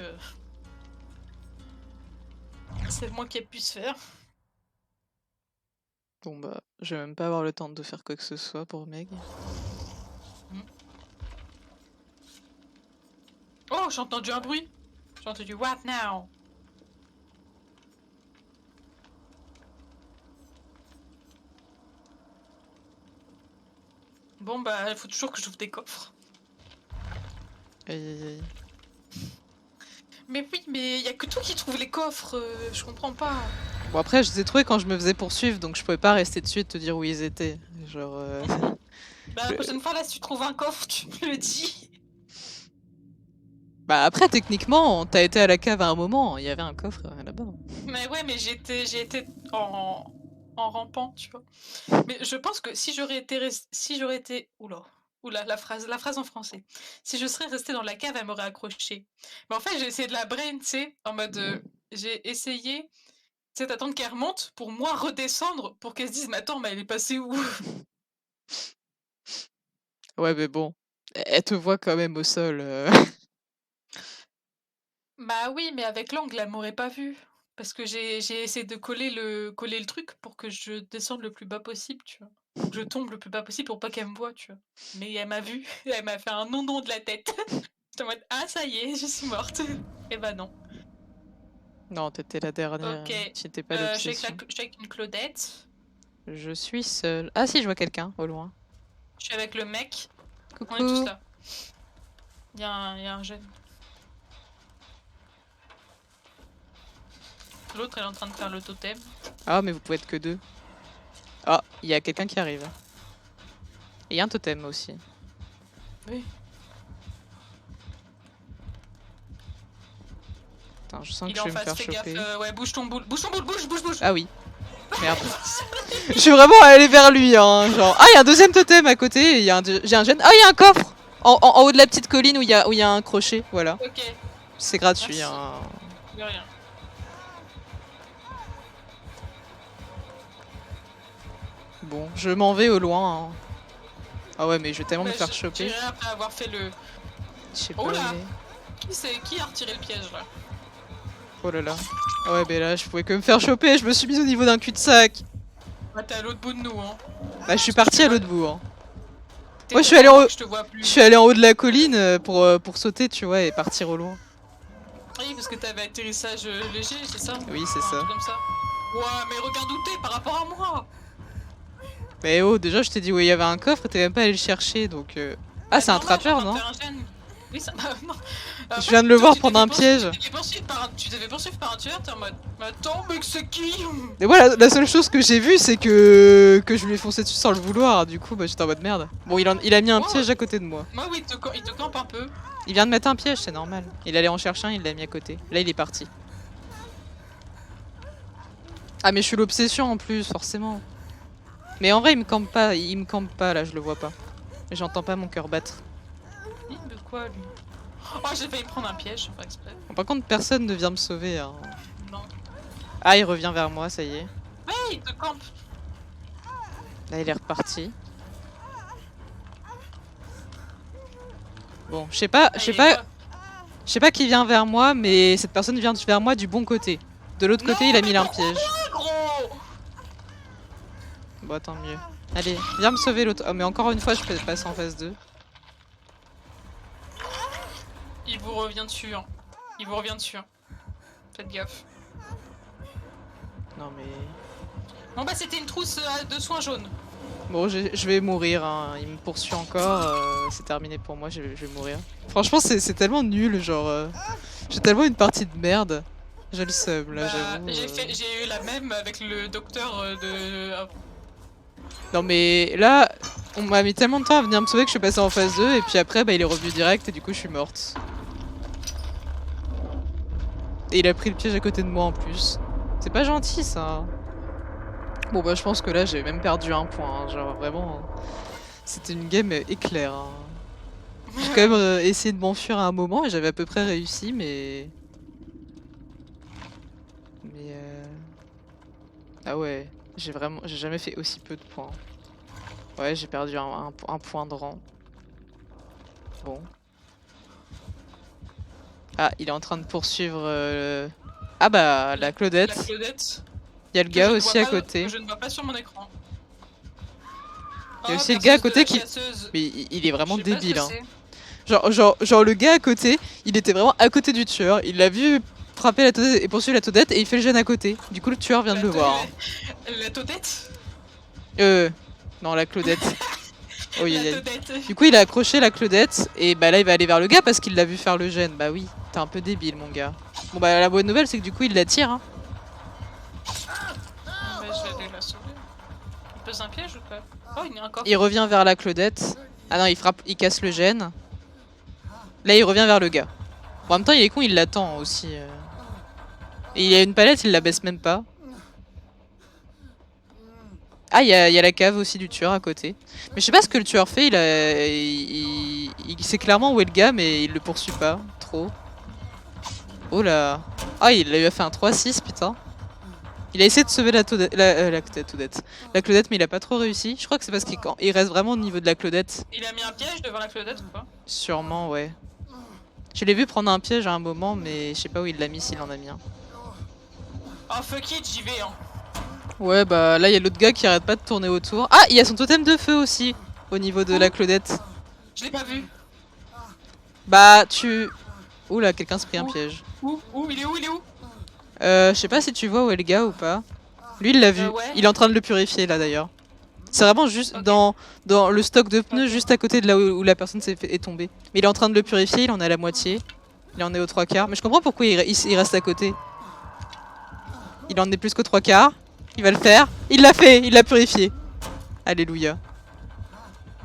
C'est le moins qu'elle puisse faire. Bon bah, je vais même pas avoir le temps de faire quoi que ce soit pour Meg. Oh, j'ai entendu un bruit. J'ai entendu what now? Bon, bah, il faut toujours que j'ouvre des coffres. Aïe aïe aïe. Mais oui, mais il y a que toi qui trouve les coffres, je comprends pas. Bon après, je les ai trouvés quand je me faisais poursuivre, donc je pouvais pas rester dessus et te dire où ils étaient. Genre. Bah, la prochaine fois, là, si tu trouves un coffre, tu me le dis. Bah après, techniquement, t'as été à la cave à un moment, il y avait un coffre là-bas. Mais ouais, mais j'ai été en rampant, tu vois. Mais je pense que si j'aurais été oula, oula, la phrase en français. Si je serais restée dans la cave, elle m'aurait accroché. Mais en fait, j'ai essayé de la brain, tu sais, en mode j'ai essayé C'est t'attendre qu'elle remonte pour moi redescendre pour qu'elle se dise: «Mais attends, mais elle est passée où?» Ouais, mais bon, elle te voit quand même au sol. Bah oui, mais avec l'angle, elle m'aurait pas vue. Parce que j'ai essayé de coller le truc pour que je descende le plus bas possible, tu vois? Ou que je tombe le plus bas possible pour pas qu'elle me voie, tu vois? Mais elle m'a vue, elle m'a fait un non-non de la tête. J'étais en mode: «Ah ça y est, je suis morte». Et bah non. Non, t'étais la dernière, OK, c'était pas je l'obsession. suis avec une Claudette, Je suis seule. Ah si, je vois quelqu'un au loin. je suis avec le mec, on est tous Coucou. là. Il y a un jeune. L'autre, elle est en train de faire le totem. Ah, mais vous pouvez être que deux. Ah, il y a quelqu'un qui arrive. Et il y a un totem aussi. Oui. Attends, je sens Il que est je en vais me face, faire fais gaffe, choper. ouais, bouge ton boule, bouge ton boule, bouge, bouge, bouge! Ah oui. Merde. Je suis vraiment allée vers lui, hein. Genre, ah, il y a un deuxième totem à côté. Et il y a j'ai un gène. Ah, il y a un coffre en haut de la petite colline où il y a un crochet. Voilà. OK, C'est gratuit, merci. hein. De rien. Bon, je m'en vais au loin, hein. Ah ouais, mais je vais tellement me Bah, faire choper. j'irai après avoir fait le... Je sais Oh pas où il là! est. Qui a retiré le piège, là? Oh là là. Ah ouais, mais là, je pouvais que me faire choper. Je me suis mise au niveau d'un cul-de-sac. Bah, t'es à l'autre bout de nous, hein. Bah, je suis Parce que je te partie à vois... l'autre bout, hein. T'es Moi, tellement loin que je te vois je plus. suis allée en haut de la colline pour sauter, tu vois, et partir au loin. Oui, parce que t'avais atterrissage léger, c'est ça? Oui, c'est Enfin, un ça. truc comme ça. Ouais, mais regarde où t'es par rapport à moi! Mais oh, déjà, je t'ai dit où il y avait un coffre, t'es même pas allé le chercher, donc... Ah, Bah c'est un normal, je suis en trappeur, train de non? faire un gène. Oui, ça... Bah non. En Je fait, viens de le toi, voir prendre un piège. tu t'es fait poursuivre par un tueur, t'es en mode... Mais attends, mec, c'est qui? Et voilà, la seule chose que j'ai vue, c'est que je lui ai foncé dessus sans le vouloir. Du coup, bah, j'étais en mode merde. Bon, il a mis un Wow. piège à côté de moi. Moi, oui, il te campe un peu. Il vient de mettre un piège, c'est normal. Il allait en chercher un, il l'a mis à côté. Là, il est parti. Ah, mais je suis l'obsession en plus, forcément. Mais en vrai, il me campe pas, là, je le vois pas. J'entends pas mon cœur battre. De quoi, lui? Oh, j'ai failli me prendre un piège, sans faire exprès. Bon, par contre, personne ne vient me sauver, hein. Non. Ah, il revient vers moi, ça y est. Ouais, il te campe. Là, il est reparti. Bon, je sais pas, Ah, il est quoi? je sais pas qui vient vers moi, mais cette personne vient vers moi du bon côté. De l'autre côté, il a mis un piège. Gros! Bon, tant mieux. Allez, viens me sauver l'autre. Oh, mais encore une fois, je peux passer en phase 2. Il vous revient dessus, hein. Il vous revient dessus, hein. Faites gaffe. Non, mais... Bon bah c'était une trousse de soins jaunes. Bon, je vais mourir, hein. Il me poursuit encore. C'est terminé pour moi, je vais mourir. Franchement, c'est tellement nul, genre... J'ai tellement une partie de merde. J'ai le seum, là, Bah, j'avoue. j'ai eu la même avec le docteur Non, mais là, on m'a mis tellement de temps à venir me sauver que je suis passée en phase 2, et puis après, bah, il est revenu direct, et du coup, je suis morte. Et il a pris le piège à côté de moi, en plus. C'est pas gentil, ça. Bon, bah, je pense que là, j'ai même perdu un point, hein. Genre, vraiment... C'était une game éclair, hein. J'ai quand même essayé de m'enfuir à un moment, et j'avais à peu près réussi, mais... Ah ouais, j'ai jamais fait aussi peu de points. Ouais, j'ai perdu un point de rang. Bon. Ah, il est en train de poursuivre... Ah bah, la Claudette. La Claudette. Il y a le gars aussi à côté. Que je ne vois pas sur mon écran. Il y a Oh, aussi le gars à côté qui... chasseuse. Mais il est vraiment Je sais pas ce débile, que hein. c'est. Genre le gars à côté, il était vraiment à côté du tueur. Il l'a vu frapper la Toadette et poursuivre la Toadette et il fait le gène à côté. Du coup, le tueur vient de le voir, hein. La Toadette. Non, la Claudette. Oh, La Toadette. Du coup, il a accroché la Claudette et bah là, il va aller vers le gars parce qu'il l'a vu faire le gène. Bah oui, t'es un peu débile, mon gars. Bon bah, la bonne nouvelle, c'est que du coup, il la tire, hein. Mais je vais aller la sauver. Il pose un piège ou quoi? Oh, il y a un coffre. Il revient vers la Claudette. Ah non, il casse le gène. Là, il revient vers le gars. Bon, en même temps, il est con, il l'attend aussi. Et il y a une palette, il la baisse même pas. Ah, il y a la cave aussi du tueur à côté. Mais je sais pas ce que le tueur fait, il sait clairement où est le gars, mais il le poursuit pas, trop. Oh là. Ah, il lui a fait un 3-6, putain. Il a essayé de sauver la Claudette, la Claudette, mais il a pas trop réussi. Je crois que c'est parce qu'il reste vraiment au niveau de la Claudette. Il a mis un piège devant la Claudette ou pas? Sûrement, ouais. Je l'ai vu prendre un piège à un moment, mais je sais pas où il l'a mis, s'il en a mis un. Oh fuck it, j'y vais hein. Ouais, bah là, il y a l'autre gars qui arrête pas de tourner autour. Ah, il y a son totem de feu aussi, au niveau de la Claudette. Je l'ai pas vu. Bah, Oula, quelqu'un se pris un piège. Où? Il est où? Je sais pas si tu vois où est le gars ou pas. Lui, il l'a vu. Ouais. Il est en train de le purifier, là, d'ailleurs. C'est vraiment juste Ok. dans le stock de pneus, Ok. juste à côté de là où la personne est tombée. Mais il est en train de le purifier, il en est à la moitié. Il en est aux 3/4. Mais je comprends pourquoi il reste à côté. Il en est plus qu'aux 3/4. Il va le faire. Il l'a fait, il l'a purifié. Alléluia.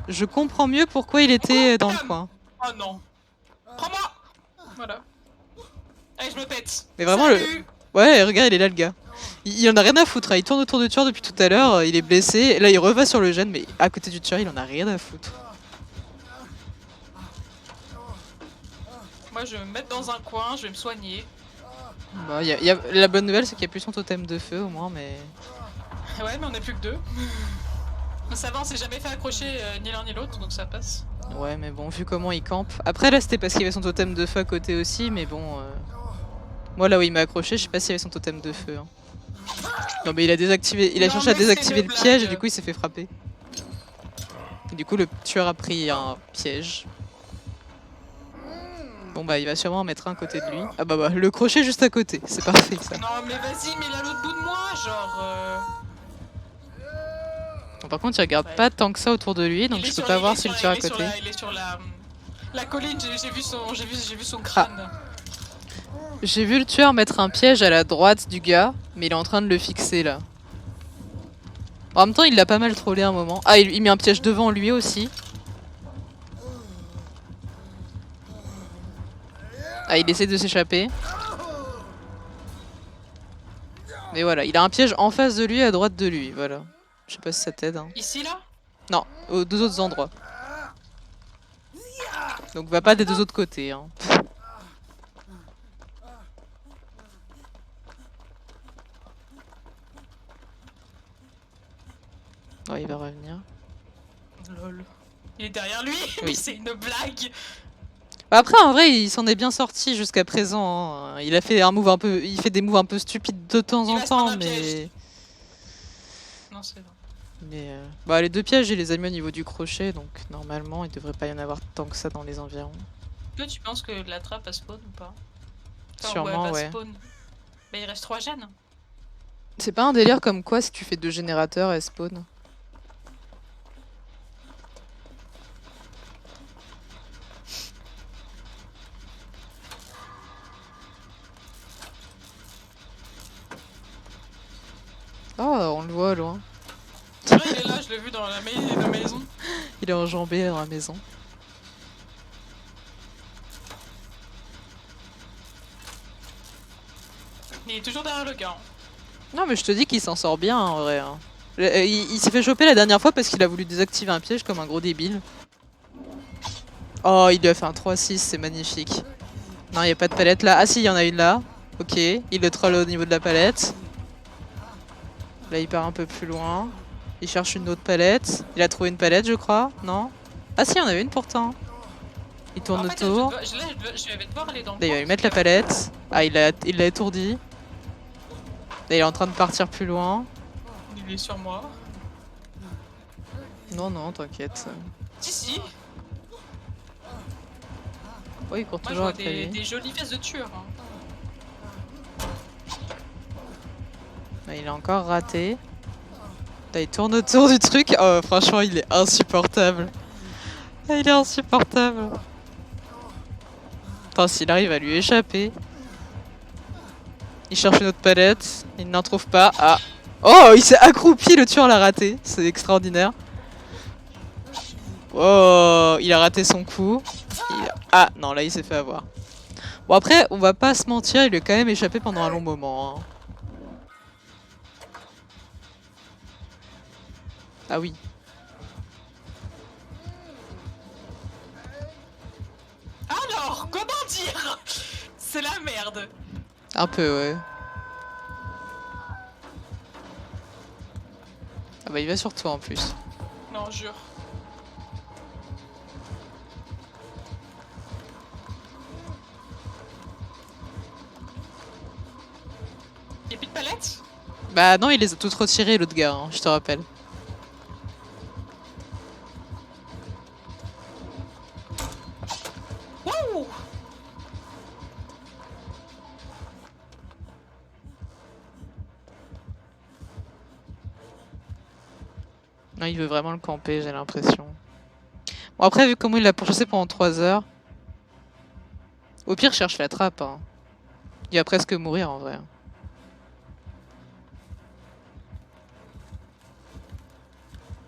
Je comprends mieux pourquoi il était dans le coin. Oh non. Prends-moi. Voilà. Allez, je me pète. Mais vraiment, Salut. Ouais, regarde, il est là, le gars. Il en a rien à foutre, hein. Il tourne autour du tueur depuis tout à l'heure, il est blessé. Là, il reva sur le gène, mais à côté du tueur, il en a rien à foutre. Moi, je vais me mettre dans un coin, je vais me soigner. Bah, la bonne nouvelle, c'est qu'il n'y a plus son totem de feu, au moins, mais... Ouais, mais on est plus que deux. Ça va, on s'est jamais fait accrocher ni l'un ni l'autre, donc ça passe. Ouais, mais bon, vu comment il campe... Après, là, c'était parce qu'il y avait son totem de feu à côté aussi, mais bon... Moi, là où il m'a accroché, je sais pas s'il y avait son totem de feu. Hein. Non, mais il a désactivé... Il a Non, cherché à mais c'est désactiver une le piège, et blague. du coup, il s'est fait frapper. Et du coup, le tueur a pris un piège. Bon bah il va sûrement en mettre un à côté de lui. Ah bah le crochet juste à côté, c'est parfait ça. Non, mais vas-y, mets-le à l'autre bout de moi, genre. Bon, par contre il regarde pas tant que ça autour de lui, donc je peux pas voir si le tire à côté. Il est sur la colline, j'ai vu son crâne. J'ai vu le tueur mettre un piège à la droite du gars, mais il est en train de le fixer là. En même temps il l'a pas mal trollé un moment. Ah il met un piège devant lui aussi. Ah il essaie de s'échapper. Mais voilà, il a un piège en face de lui, à droite de lui, voilà. Je sais pas si ça t'aide. Hein. Ici là? Non, aux deux autres endroits. Donc va pas des deux autres côtés. Hein. Ouais, il va revenir. Lol. Il est derrière lui, Oui. mais c'est une blague. Bah après, en vrai, il s'en est bien sorti jusqu'à présent. Hein. Il a fait il fait des moves un peu stupides de temps en temps, mais. Non, c'est bon. Bah les deux pièges, il les a mis au niveau du crochet, donc normalement, il devrait pas y en avoir tant que ça dans les environs. Toi, tu penses que la trappe a spawn ou pas? Enfin, Sûrement, elle va ouais. spawn. Bah, il reste 3 gènes. C'est pas un délire comme quoi si tu fais 2 générateurs, elle spawn. Oh, on le voit loin. C'est vrai, il est là, je l'ai vu dans la maison. Il est enjambé dans la maison. Il est toujours derrière le gars. Non, mais je te dis qu'il s'en sort bien en vrai. Hein. Il s'est fait choper la dernière fois parce qu'il a voulu désactiver un piège comme un gros débile. Oh, il lui a fait un 3-6, c'est magnifique. Non, il n'y a pas de palette là. Ah si, il y en a une là. Ok, il le troll au niveau de la palette. Là, il part un peu plus loin. Il cherche une autre palette. Il a trouvé une palette, je crois. Non? Ah si, il y en avait une pourtant. Il tourne En fait, autour. je vais devoir aller dans le Là, il va coin, lui mettre la parce que- palette. Ah, il l'a étourdi. Là, il est en train de partir plus loin. Il est sur moi. Non, non, t'inquiète. Si. Oh, il court Moi, je toujours vois après lui. des jolies fesses de tueur. Hein. Là, il est encore raté. Là, il tourne autour du truc. Oh, franchement, il est insupportable. Ah, il est insupportable. Enfin, s'il arrive à lui échapper. Il cherche une autre palette. Il n'en trouve pas. Ah. Oh, il s'est accroupi, le tueur l'a raté. C'est extraordinaire. Oh, il a raté son coup. Ah, non, là, il s'est fait avoir. Bon, après, on va pas se mentir, il lui a quand même échappé pendant un long moment. Hein. Ah oui. Alors, comment dire? C'est la merde. Un peu, ouais. Ah bah il va sur toi en plus. Non, jure. Y'a plus de palettes? Bah non, il les a toutes retirées l'autre gars, hein, je te rappelle. Wouh! Non, il veut vraiment le camper, j'ai l'impression. Bon après, vu comment il l'a pourchassé pendant 3 heures... Au pire, cherche la trappe. Hein. Il va presque mourir en vrai.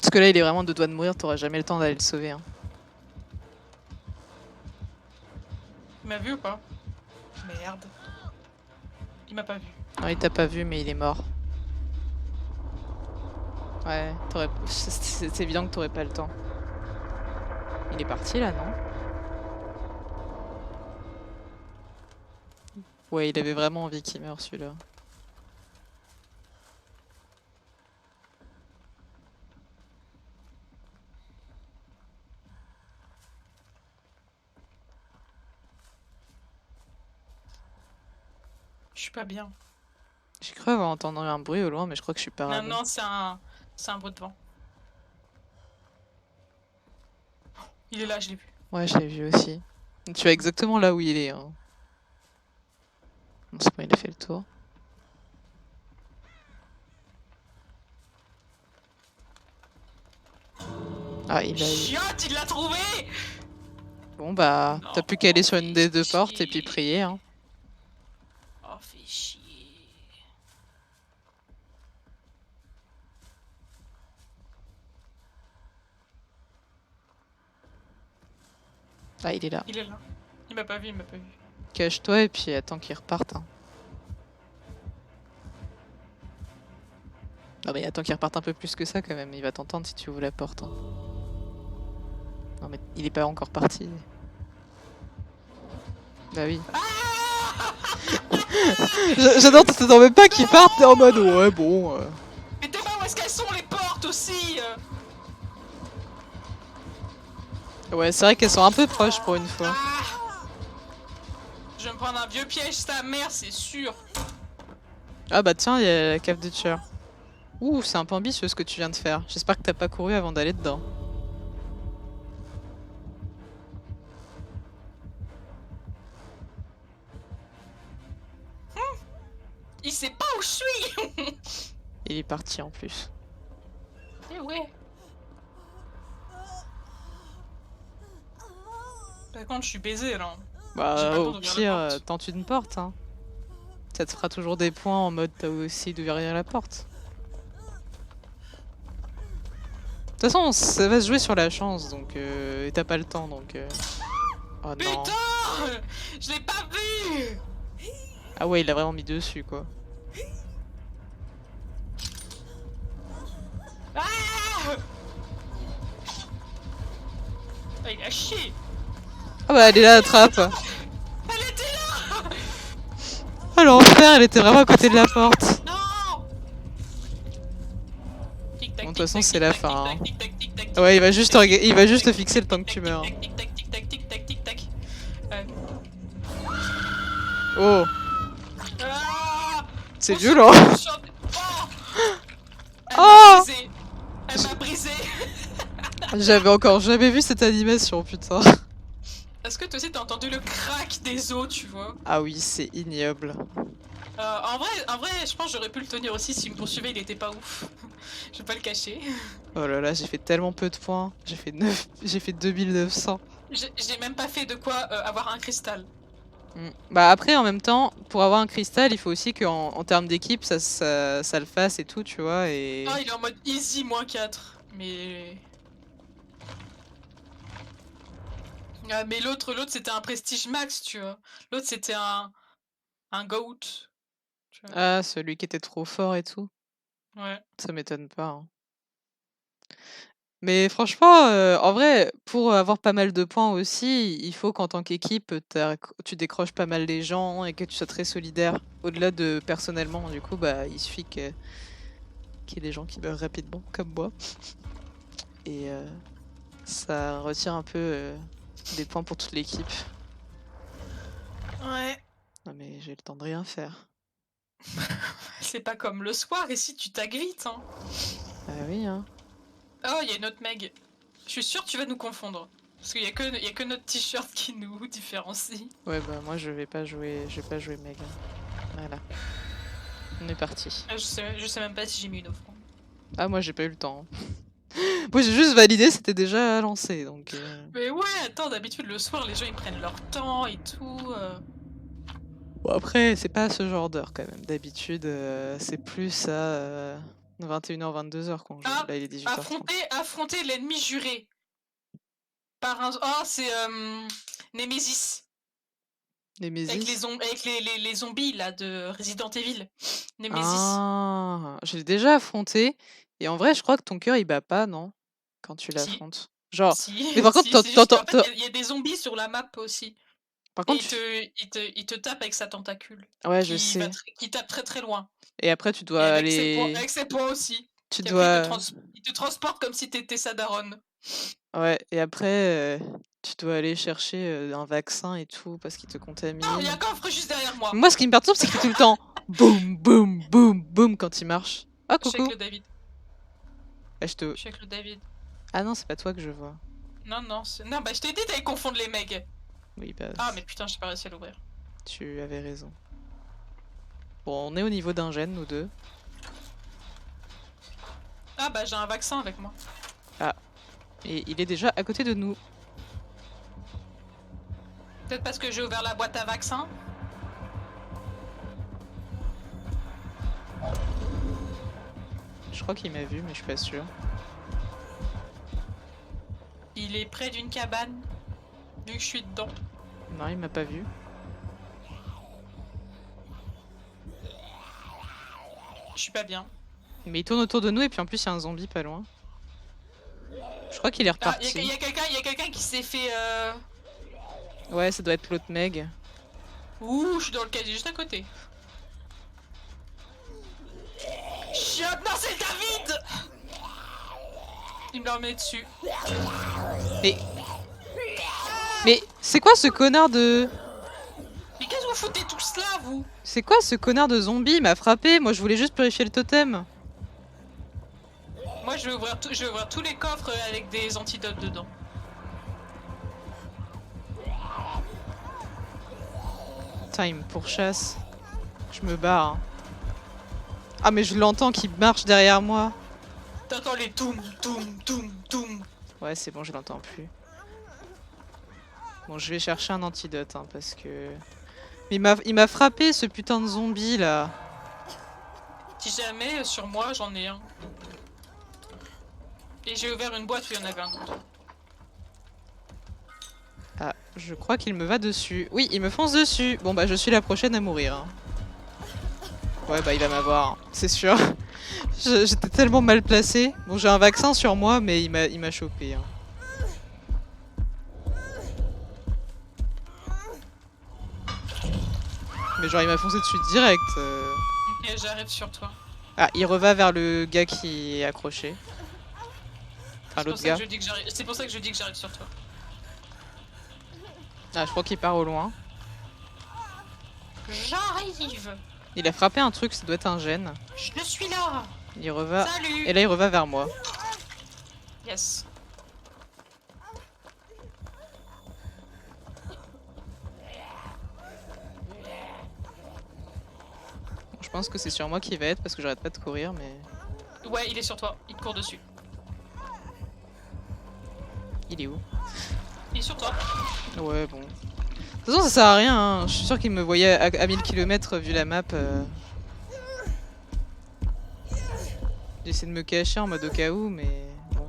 Parce que là, il est vraiment de doigt de mourir, t'auras jamais le temps d'aller le sauver. Hein. Il m'a vu ou pas? Merde. Il m'a pas vu. Non, il t'a pas vu, mais il est mort. Ouais, c'est évident que t'aurais pas le temps. Il est parti là, non? Ouais, il avait vraiment envie qu'il meure celui-là. Je suis pas bien. J'ai cru avoir entendu un bruit au loin, mais je crois que je suis Non, parano. non, c'est un bruit de vent. Il est là, je l'ai vu. Ouais, je l'ai vu aussi. Tu vas exactement là où il est. Hein. Non, c'est bon, il a fait le tour. Ah, il a eu... Chiotte, il l'a trouvé! Bon bah, t'as plus qu'à aller sur une des deux fais portes et puis chier. prier. Hein. Oh, fais chier. Ah, il est là. Il est là. Il m'a pas vu, il m'a pas vu. Cache-toi et puis attends qu'il reparte. Hein. Non mais attends qu'il reparte un peu plus que ça quand même. Il va t'entendre si tu ouvres la porte. Hein. Non mais il est pas encore parti. Bah oui. J'adore, t'attends même pas qu'il parte, t'es en mode ouais bon. Mais t'es pas où est-ce qu'elles sont les portes aussi? Ouais, c'est vrai qu'elles sont un peu proches pour une fois. Ah, je vais me prendre un vieux piège, ta mère, c'est sûr. Ah bah tiens, il y a la cave de tueur. Ouh, c'est un peu ambitieux ce que tu viens de faire. J'espère que t'as pas couru avant d'aller dedans. Il sait pas où je suis. Il est parti en plus. Eh ouais. Par contre, je suis baisé là. J'ai pas Bah le au temps d'ouvrir la pire, porte. tente une porte. Hein. Ça te fera toujours des points en mode t'as aussi d'ouvrir la porte. De toute façon, ça va se jouer sur la chance, donc et t'as pas le temps, donc. Oh non. Putain, je l'ai pas vu. Ah ouais, il a vraiment mis dessus quoi. Ah, ah, il a chié. Ah bah elle est là la trappe. Elle était là. Oh l'enfer, elle était vraiment à côté de la porte. Non. Bon, de toute façon, c'est la fin. Hein. Ouais, il va juste te fixer le temps que tu meurs. Tic tac tic tac tic tac tic tac. Oh, Ah, c'est mon violent. secours, oh, elle Oh, m'a brisé. Elle m'a brisé. j'avais encore jamais vu cette animation, putain. Est-ce que toi aussi t'as entendu le crack des os, tu vois? Ah oui, c'est ignoble. En vrai, je pense que j'aurais pu le tenir aussi s'il me poursuivait, il était pas ouf. Je vais pas le cacher. Oh là là, j'ai fait tellement peu de points. J'ai fait 2900. J'ai même pas fait de quoi avoir un cristal. Bah après, en même temps, pour avoir un cristal, il faut aussi qu'en termes d'équipe, ça le fasse et tout, tu vois. Et... Ah, il est en mode easy -4. Mais l'autre c'était un prestige max, tu vois. L'autre c'était un goat. Tu vois. Ah, celui qui était trop fort et tout. Ouais. Ça m'étonne pas. Hein. Mais franchement, en vrai, pour avoir pas mal de points aussi, il faut qu'en tant qu'équipe, tu décroches pas mal les gens, hein, et que tu sois très solidaire. Au-delà de personnellement, du coup, bah, il suffit que... qu'il y ait des gens qui meurent rapidement, comme moi. Et ça retire un peu des points pour toute l'équipe. Ouais. Non mais j'ai le temps de rien faire. C'est pas comme le soir, ici tu tagues vite, hein. Ah oui, hein. Oh, il y a une autre Meg. Je suis sûre que tu vas nous confondre. Parce qu'il y a que notre t-shirt qui nous différencie. Ouais, bah moi je vais pas jouer Meg. Voilà. On est parti. Ah, je sais même pas si j'ai mis une offrande. Ah, moi j'ai pas eu le temps. Moi j'ai juste validé, c'était déjà lancé donc. Mais ouais, attends, d'habitude le soir les gens ils prennent leur temps et tout. Bon, après, c'est pas ce genre d'heure quand même. D'habitude, c'est plus à 21h, 22h qu'on joue. Ah, Là, il est 18h30. affronter l'ennemi juré. Par un. Oh, c'est Nemesis. Nemesis. Avec les zombies là de Resident Evil. Nemesis. Ah, je l'ai déjà affronté. Et en vrai, je crois que ton cœur il bat pas, non? Quand tu Si. l'affrontes. Genre. Si, Mais par contre, si, c'est juste qu'en fait, il y a des zombies sur la map aussi. Par Et contre, il te tape avec sa tentacule. ouais, je sais. Qui tape très très loin. Et après, tu dois Et aller. avec ses poings aussi. Tu Et après, dois. il te transporte comme si t'étais sa daronne. Ouais, et après, tu dois aller chercher un vaccin et tout parce qu'il te Non, contamine. il y a un coffre juste derrière moi. Moi, ce qui me perturbe, c'est qu'il fait tout le temps boum, boum, boum, boum quand il marche. Ah, Je suis avec coucou. le David. Ah, Je suis avec le David. Ah non, c'est pas toi que je vois. Non, non, non, bah je t'ai dit d'aller confondre les mecs. Oui, bah, Ah, mais putain, j'ai pas réussi à l'ouvrir. tu avais raison. Bon, on est au niveau d'un gène, nous deux. Ah, bah j'ai un vaccin avec moi. Ah. Et il est déjà à côté de nous. Peut-être parce que j'ai ouvert la boîte à vaccin. Je crois qu'il m'a vu, mais je suis pas sûre. Il est près d'une cabane. Vu que je suis dedans. Non, il m'a pas vu. Je suis pas bien. Mais il tourne autour de nous et puis en plus, il y a un zombie pas loin. Je crois qu'il est Ah, reparti. il y a quelqu'un qui s'est fait. Ouais, ça doit être l'autre Meg. Ouh, je suis dans le casier juste à côté. Chiotte, non, c'est David! Il me l'a remis dessus. Mais c'est quoi ce connard de... Mais qu'est-ce que vous foutez tous là, vous? C'est quoi ce connard de zombie? Il m'a frappé, moi je voulais juste purifier le totem. Moi, je vais ouvrir tous les coffres avec des antidotes dedans. Putain, il me pourchasse. Je me barre. Hein. Ah mais je l'entends qui marche derrière moi. T'entends les toum, toum, toum, toum. Ouais, c'est bon, je l'entends plus. Bon, je vais chercher un antidote, hein, parce que... Mais il m'a frappé, ce putain de zombie, là. Si jamais, sur moi, j'en ai un. Et j'ai ouvert une boîte où il y en avait un autre. Ah, je crois qu'il me va dessus. Oui, il me fonce dessus. Bon, bah, je suis la prochaine à mourir. Hein. Ouais, bah, il va m'avoir, hein, c'est sûr. J'étais tellement mal placée. Bon, j'ai un vaccin sur moi, mais il m'a chopé. Hein. Mais genre, il m'a foncé dessus direct. Ok, j'arrive sur toi. Ah, il reva vers le gars qui est accroché. Enfin, l'autre gars. C'est pour ça que je dis que j'arrive sur toi. Ah, je crois qu'il part au loin. J'arrive! Il a frappé un truc, ça doit être un gène. Je suis là! Il reva. Salut! Et là, il reva vers moi. Yes. Bon, je pense que c'est sur moi qu'il va être parce que j'arrête pas de courir, mais. Ouais, il est sur toi. Il te court dessus. Il est où? Il est sur toi. Ouais, bon. De toute façon, ça sert à rien. Hein. Je suis sûr qu'il me voyait à 1000 km vu la map. J'essaie de me cacher en mode au cas où, mais bon.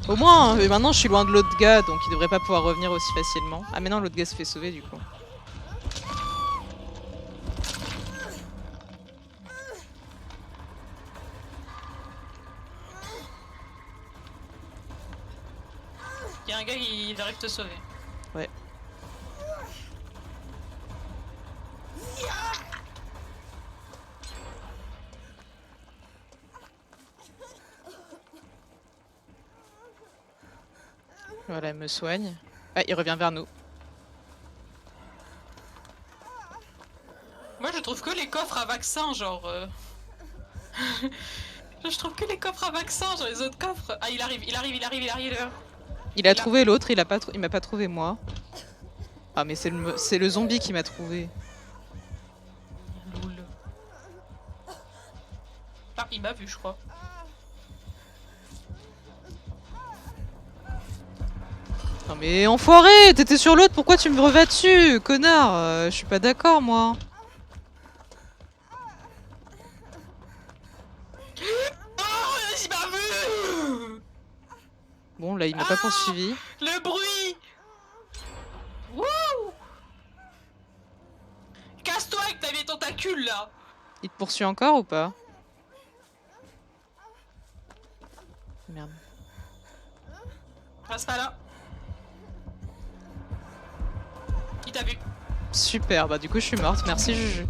Au moins, maintenant je suis loin de l'autre gars, donc il devrait pas pouvoir revenir aussi facilement. Ah, mais non, l'autre gars se fait sauver du coup. Il y a un gars qui arrive te sauver. Ouais. Voilà, elle me soigne. Ah, il revient vers nous. Moi je trouve que les coffres à vaccin, genre. Je trouve que les coffres à vaccin, genre les autres coffres. Ah, il arrive. Il a là. trouvé l'autre, il m'a pas trouvé moi. Ah, mais c'est le zombie qui m'a trouvé. Loul. Ah, il m'a vu, je crois. Non mais enfoiré, t'étais sur l'autre, pourquoi tu me revas dessus, connard? Je suis pas d'accord, moi. Oh, il m'a vu. Bon, là, il m'a pas poursuivi. Le bruit. Wouh. Casse-toi avec ta vieille tentacule, là. Il te poursuit encore ou pas? Merde. Reste pas là. Il t'a vu. Super, bah du coup je suis morte, merci Juju.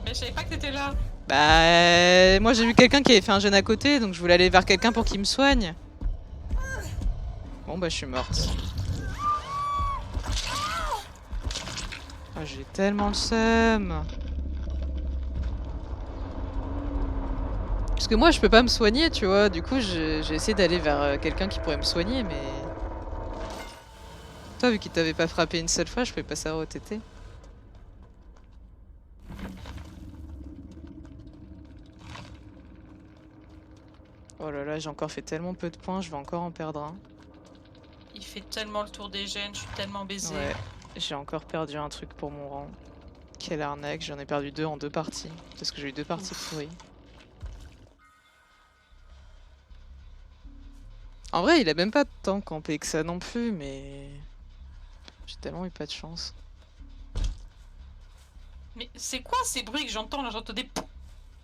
Mais je savais pas que t'étais là. Bah moi j'ai vu quelqu'un qui avait fait un gène à côté, donc je voulais aller vers quelqu'un pour qu'il me soigne. Bon bah je suis morte. Ah, j'ai tellement le seum. Parce que moi je peux pas me soigner, tu vois, du coup j'ai essayé d'aller vers quelqu'un qui pourrait me soigner, mais... Toi vu qu'il t'avait pas frappé une seule fois, je pouvais pas savoir où t'étais. Oh là là, j'ai encore fait tellement peu de points, je vais encore en perdre un. Il fait tellement le tour des gènes, je suis tellement baisée. Ouais, j'ai encore perdu un truc pour mon rang. Quelle arnaque, j'en ai perdu 2 en 2 parties. Parce que j'ai eu 2 parties pourries. En vrai, il a même pas tant campé que ça non plus, mais... J'ai tellement eu pas de chance. Mais c'est quoi ces bruits que j'entends là? J'entends des...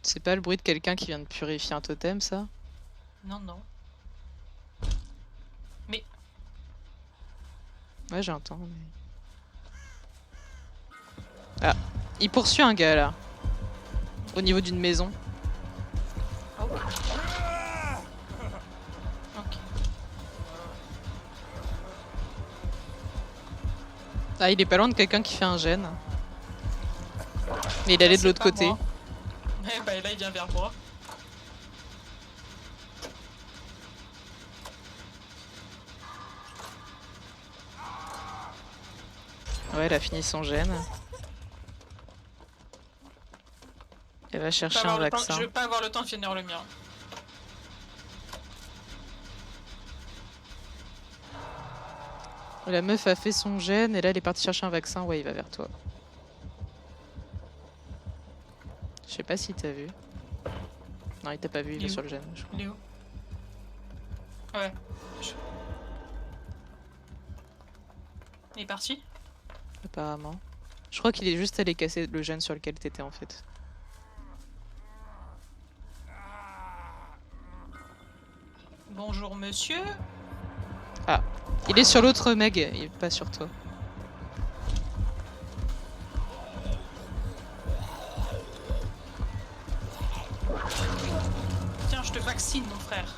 C'est pas le bruit de quelqu'un qui vient de purifier un totem, ça? Non, non. Mais... Ouais, j'entends, mais... Ah, il poursuit un gars, là. Au niveau d'une maison. Oh. Ok. Ah, il est pas loin de quelqu'un qui fait un gène. Mais il allait de l'autre côté. Eh bah là, il vient vers moi. Ouais, elle a fini son gène. Elle va chercher un vaccin. Je vais pas avoir le temps de finir le mien. La meuf a fait son gène et là elle est partie chercher un vaccin. Ouais, il va vers toi. Je sais pas si t'as vu. Non, il t'a pas vu, il est sur le gène, je crois. Il est où? Ouais. Il est parti? Apparemment. Je crois qu'il est juste allé casser le gène sur lequel t'étais en fait. Bonjour monsieur. Ah, il est sur l'autre Meg, il est pas sur toi. Tiens, je te vaccine mon frère.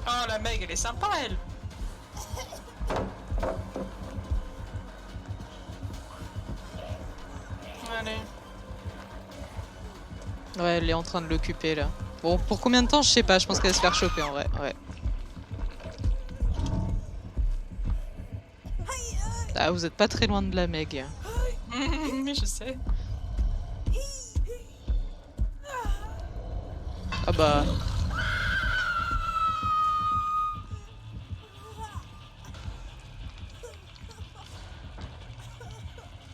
Oh la Meg, elle est sympa elle. Allez. Ouais, elle est en train de l'occuper là. Bon, pour combien de temps, je sais pas, je pense qu'elle va se faire choper en vrai. Ouais. Ah, vous êtes pas très loin de la Meg. Mais je sais. Ah bah...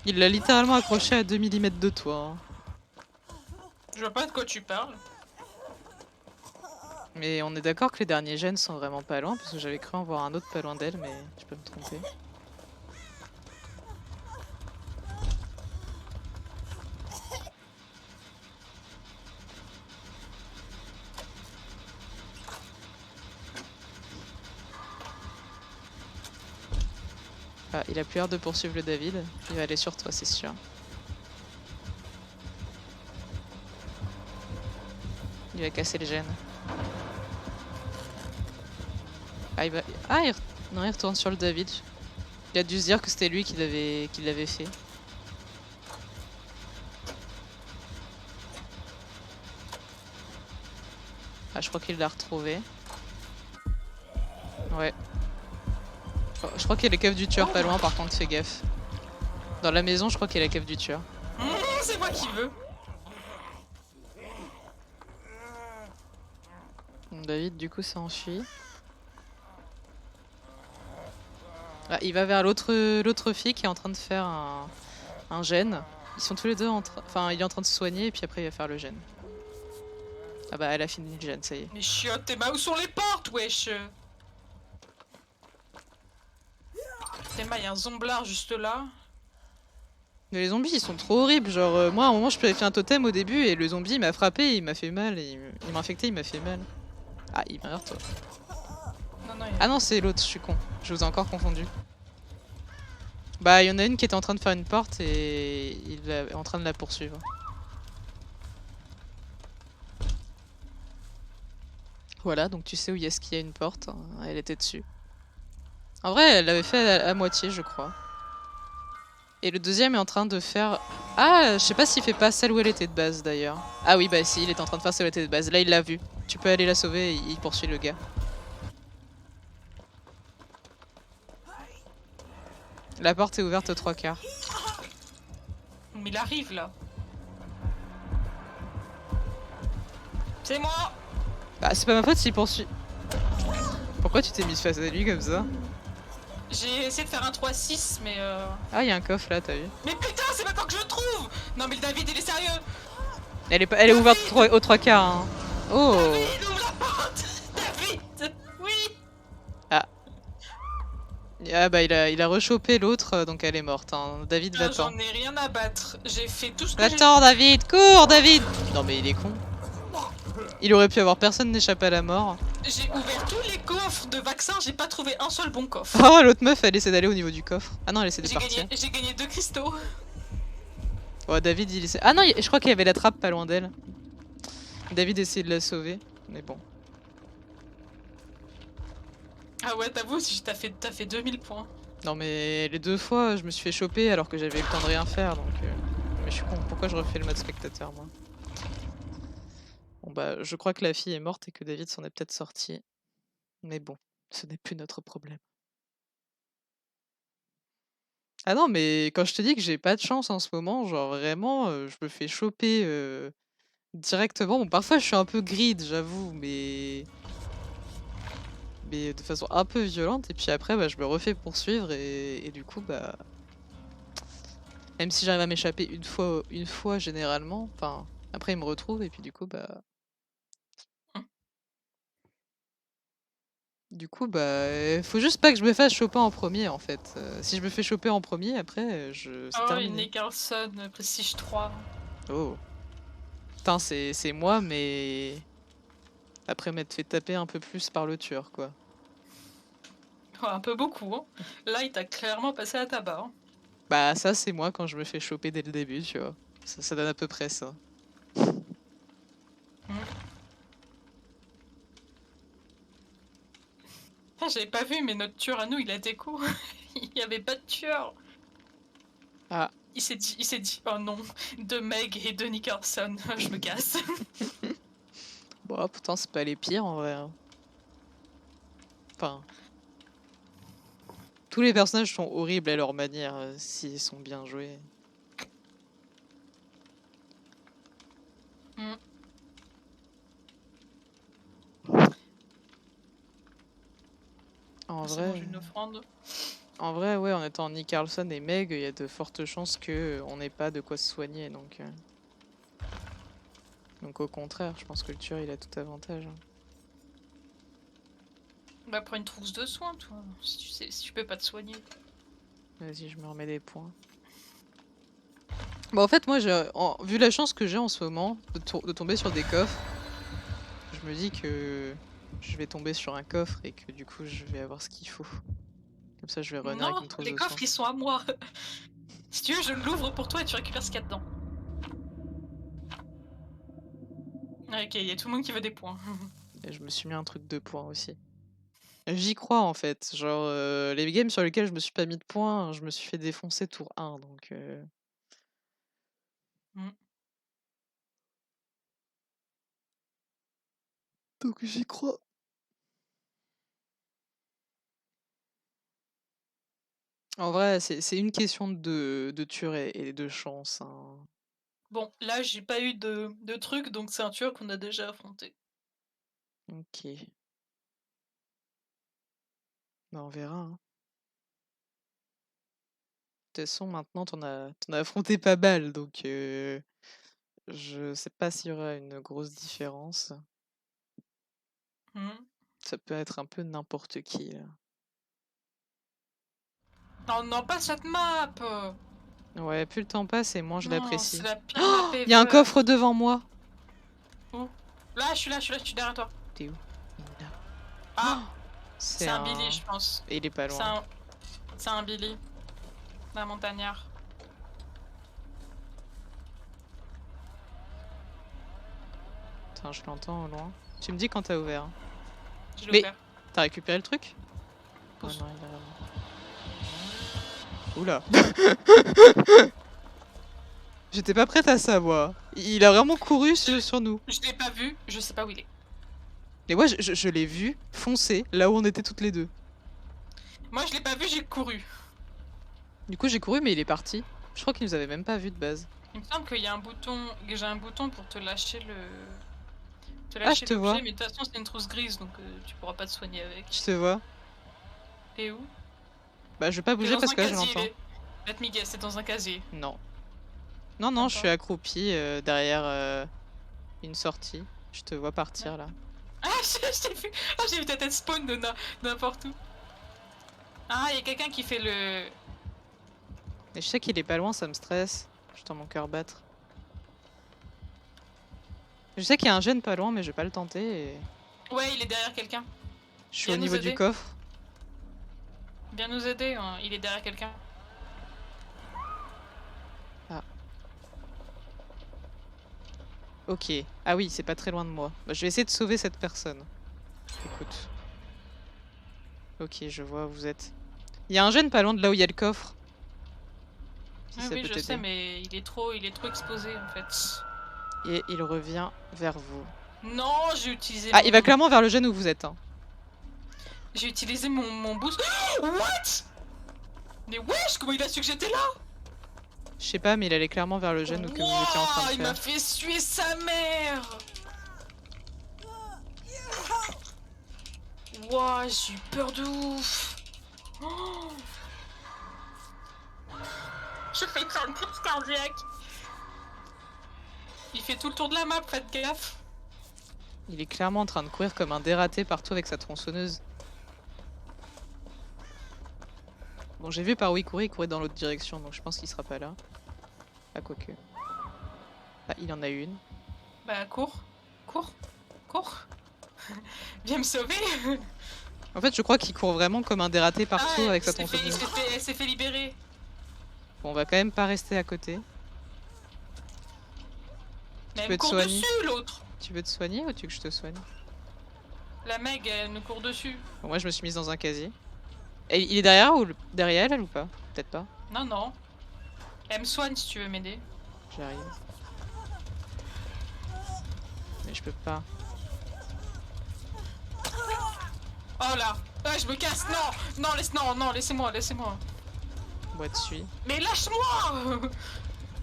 Il l'a littéralement accroché à 2 mm de toi. Hein. Je vois pas de quoi tu parles. Mais on est d'accord que les derniers gènes sont vraiment pas loin, parce que j'avais cru en voir un autre pas loin d'elle, mais je peux me tromper. Ah, il a plus l'air de poursuivre le David. Il va aller sur toi, c'est sûr. Il va casser le gène. Ah, il va... Ah, non, il retourne sur le David. Il a dû se dire que c'était lui qui l'avait fait. Ah, je crois qu'il l'a retrouvé. Ouais. Oh, je crois qu'il y a les caves du tueur pas loin, par contre, fais gaffe. Dans la maison, je crois qu'il y a la cave du tueur. C'est moi qui veux. Bon, David, du coup, s'enfuit. Ah, il va vers l'autre fille qui est en train de faire un gène. Ils sont tous les deux en train... Enfin, il est en train de se soigner et puis après il va faire le gène. Ah bah, elle a fini le gène, ça y est. Mais chiotte, tes mains où sont les portes, wesh? Théma, il y a un zomblard juste là. Mais les zombies, ils sont trop horribles. Genre, moi, à un moment, je faisais un totem au début et le zombie il m'a frappé, il m'a fait mal. Il m'a infecté, il m'a fait mal. Ah, il meurt, toi. Non, Ah non, c'est l'autre, je suis con. Je vous ai encore confondu. Bah, il y en a une qui était en train de faire une porte et il est en train de la poursuivre. Voilà, donc tu sais où est-ce qu'il y a une porte. Elle était dessus. En vrai, elle l'avait fait à moitié, je crois. Et le deuxième est en train de faire... Ah, je sais pas s'il fait pas celle où elle était de base, d'ailleurs. Ah oui, bah si, il est en train de faire celle où elle était de base. Là, il l'a vu. Tu peux aller la sauver et il poursuit le gars. La porte est ouverte aux 3/4. Mais il arrive là. C'est moi. Bah, c'est pas ma faute s'il poursuit. Pourquoi tu t'es mise face à lui comme ça? J'ai essayé de faire un 3-6, mais Ah, il y a un coffre là, t'as vu? Mais putain, c'est maintenant que je le trouve. Non mais le David, il est sérieux. Elle est ouverte aux 3/4. Hein. Oh! David, ouvre la porte. David. Oui. Ah bah, il a rechopé l'autre, donc elle est morte. Hein. David, va-t'en. J'en ai rien à battre. J'ai fait tout ce que j'ai... Va-t'en, David! Cours, David! Non mais il est con. Il aurait pu avoir personne n'échappe à la mort. J'ai ouvert tous les coffres de vaccins, j'ai pas trouvé un seul bon coffre. Oh, l'autre meuf, elle essaie d'aller au niveau du coffre. Ah non, elle essaie de partir. J'ai gagné 2 cristaux. Oh, David, il essaie... Ah non, je crois qu'il y avait la trappe pas loin d'elle. David essayait de la sauver, mais bon. Ah ouais, t'avoues, t'as fait 2000 points. Non mais les 2 fois, je me suis fait choper alors que j'avais le temps de rien faire, donc... Mais je suis con, pourquoi je refais le mode spectateur, moi? Bon bah, je crois que la fille est morte et que David s'en est peut-être sorti. Mais bon, ce n'est plus notre problème. Ah non, mais quand je te dis que j'ai pas de chance en ce moment, genre vraiment, je me fais choper directement. Bon, parfois je suis un peu grid, j'avoue, mais de façon un peu violente. Et puis après, bah, je me refais poursuivre et du coup, bah, même si j'arrive à m'échapper une fois généralement, enfin, après il me retrouve et puis du coup, bah, faut juste pas que je me fasse choper en premier en fait. Si je me fais choper en premier, après, c'est Oh, une terminé. Nicholson, Prestige 3. Oh. Putain, c'est moi, mais après m'être fait taper un peu plus par le tueur, quoi. Ouais, un peu beaucoup, hein. Là, il t'a clairement passé à tabac. Hein. Bah ça, c'est moi quand je me fais choper dès le début, tu vois. Ça donne à peu près ça. Ah, j'avais pas vu, mais notre tueur à nous, il a déco. Il y avait pas de tueur. Ah. Il s'est dit, oh non, de Meg et de Nicholson, je me casse. Bon, pourtant, c'est pas les pires en vrai. Hein. Enfin. Tous les personnages sont horribles à leur manière, s'ils sont bien joués. En vrai... une offrande. En vrai, ouais, en étant Nick Carlson et Meg, il y a de fortes chances qu'on n'ait pas de quoi se soigner, donc... Donc au contraire, je pense que le tueur, il a tout avantage. Hein. Bah prends une trousse de soins, toi, si tu peux pas te soigner. Vas-y, je me remets des points. Bon, en fait, moi, vu la chance que j'ai en ce moment de tomber sur des coffres, je me dis que je vais tomber sur un coffre et que du coup, je vais avoir ce qu'il faut. Comme ça, je vais revenir avec une trousse de soins. Les coffres, ils sont à moi. Si tu veux, je l'ouvre pour toi et tu récupères ce qu'il y a dedans. Ok, il y a tout le monde qui veut des points. Et je me suis mis un truc de points aussi. J'y crois en fait. Genre, les games sur lesquels je me suis pas mis de points, je me suis fait défoncer tour 1. Donc, Mm. donc j'y crois. En vrai, c'est une question de tuer et de chance. Hein. Bon, là, j'ai pas eu de truc, donc c'est un tueur qu'on a déjà affronté. Ok. Bah, on verra. Hein. De toute façon, maintenant, t'en as affronté pas mal, donc je sais pas s'il y aura une grosse différence. Mm. Ça peut être un peu n'importe qui, là. Non, non, pas cette map! Ouais, plus le temps passe et moins je Non, c'est l'apprécie. la pire map Il y a un ever! coffre devant moi! Où? Là, je suis là, je suis derrière toi. T'es où? Il est là. Ah! C'est C'est un Billy, un... je pense. Et il est pas C'est loin. un Billy. Un montagnard. Attends, je l'entends au loin. Tu me dis quand t'as ouvert. Hein. Je l'ai Mais ouvert. t'as récupéré le truc? Oh Pousse. non, il est là. Oula. J'étais pas prête à ça, moi. Il a vraiment couru sur nous. Je l'ai pas vu, je sais pas où il est. Et moi, je l'ai vu foncer là où on était toutes les deux. Moi, je l'ai pas vu, j'ai couru. Du coup, j'ai couru, mais il est parti. Je crois qu'il nous avait même pas vu de base. Il me semble qu'il y a un bouton, que j'ai un bouton pour te lâcher le. Te Ah, je lâcher te vois. l'objet, mais de toute façon, c'est une trousse grise, donc tu pourras pas te soigner avec. Je te vois. T'es où? Bah, je vais pas T'es bouger dans parce un que là, je casier, l'entends. let me guess, c'est dans un casier. Non. Non, non, Même je pas. suis accroupie derrière une sortie. Je te vois partir là. Ah, je t'ai vu! Ah, j'ai vu ta tête spawn de n'importe où. Ah, il y a quelqu'un qui fait le. Et je sais qu'il est pas loin, ça me stresse. J'entends mon cœur battre. Je sais qu'il y a un gène pas loin, mais je vais pas le tenter. Et... Ouais, il est derrière quelqu'un. Je suis Viens au nous niveau du aider. coffre. Viens nous aider, hein. Il est derrière quelqu'un. Ah. Ok. Ah oui, c'est pas très loin de moi. Bah, je vais essayer de sauver cette personne. Écoute. Ok, je vois où vous êtes. Il y a un gène pas loin de là où il y a le coffre. Si Oui, ça oui, peut je sais, t'aider. mais il est trop exposé en fait. Et il revient vers vous. Non, j'ai utilisé Ah, mon. il va clairement vers le gène où vous êtes. Hein. J'ai utilisé mon boost. What? Mais wesh, comment il a su que j'étais là? Je sais pas, mais il allait clairement vers le gène que vous étiez en train de Il m'a faire. fait suer sa mère. Wouah, j'ai eu peur de ouf. Oh. J'ai fait une crise cardiaque. Il fait tout le tour de la map, faites gaffe. Il est clairement en train de courir comme un dératé partout avec sa tronçonneuse. Bon, j'ai vu par où il courait dans l'autre direction, donc je pense qu'il sera pas là. Ah, quoique. Ah, il en a une. Bah, cours. Cours. Cours. Viens me sauver. En fait, je crois qu'il court vraiment comme un dératé partout Ah, avec sa tronçonneuse. elle s'est fait libérer. Bon, on va quand même pas rester à côté. Mais elle peux me te court soigner. dessus, l'autre. Tu veux te soigner ou tu veux que je te soigne? La Meg, elle me court dessus. Bon, moi, je me suis mise dans un casier. Et il est derrière ou derrière elle ou pas? Peut-être pas. Non, non. Elle me soigne si tu veux m'aider. J'arrive. Mais je peux pas. Oh là. Ah, je me casse. Non, non, non, laissez-moi, laissez-moi. Moi, dessus. Mais lâche-moi.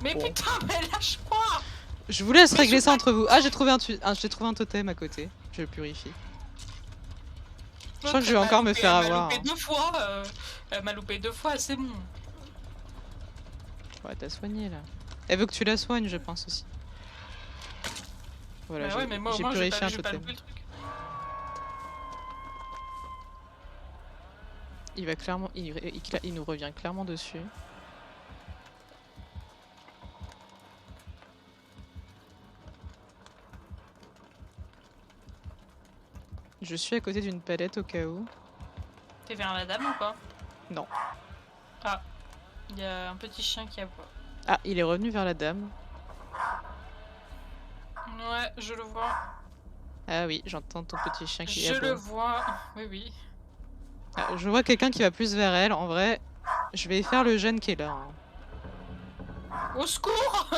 Mais Bon. putain, mais lâche-moi. Je vous laisse Mais régler je ça pas- entre vous. Ah, j'ai trouvé un totem à côté. Je le purifie. Je crois que je vais encore me faire avoir. Elle m'a loupé Hein. 2 fois. Elle m'a loupé 2 fois, c'est bon. Ouais, t'as soigné là. Elle veut que tu la soignes, je pense aussi. Voilà, Bah ouais, mais moi, j'ai j'ai purifié un pas totem. loupé le truc. Il va clairement, il nous revient clairement dessus. Je suis à côté d'une palette au cas où. T'es vers la dame ou pas? Non. Ah, il y a un petit chien qui aboie. Ah, il est revenu vers la dame. Non, Ouais, je le vois. Ah oui, j'entends ton petit chien qui Je le aboie. vois. Oui, oui. Ah, je vois quelqu'un qui va plus vers elle. En vrai, je vais faire le jeune qui est là. Hein. Au secours.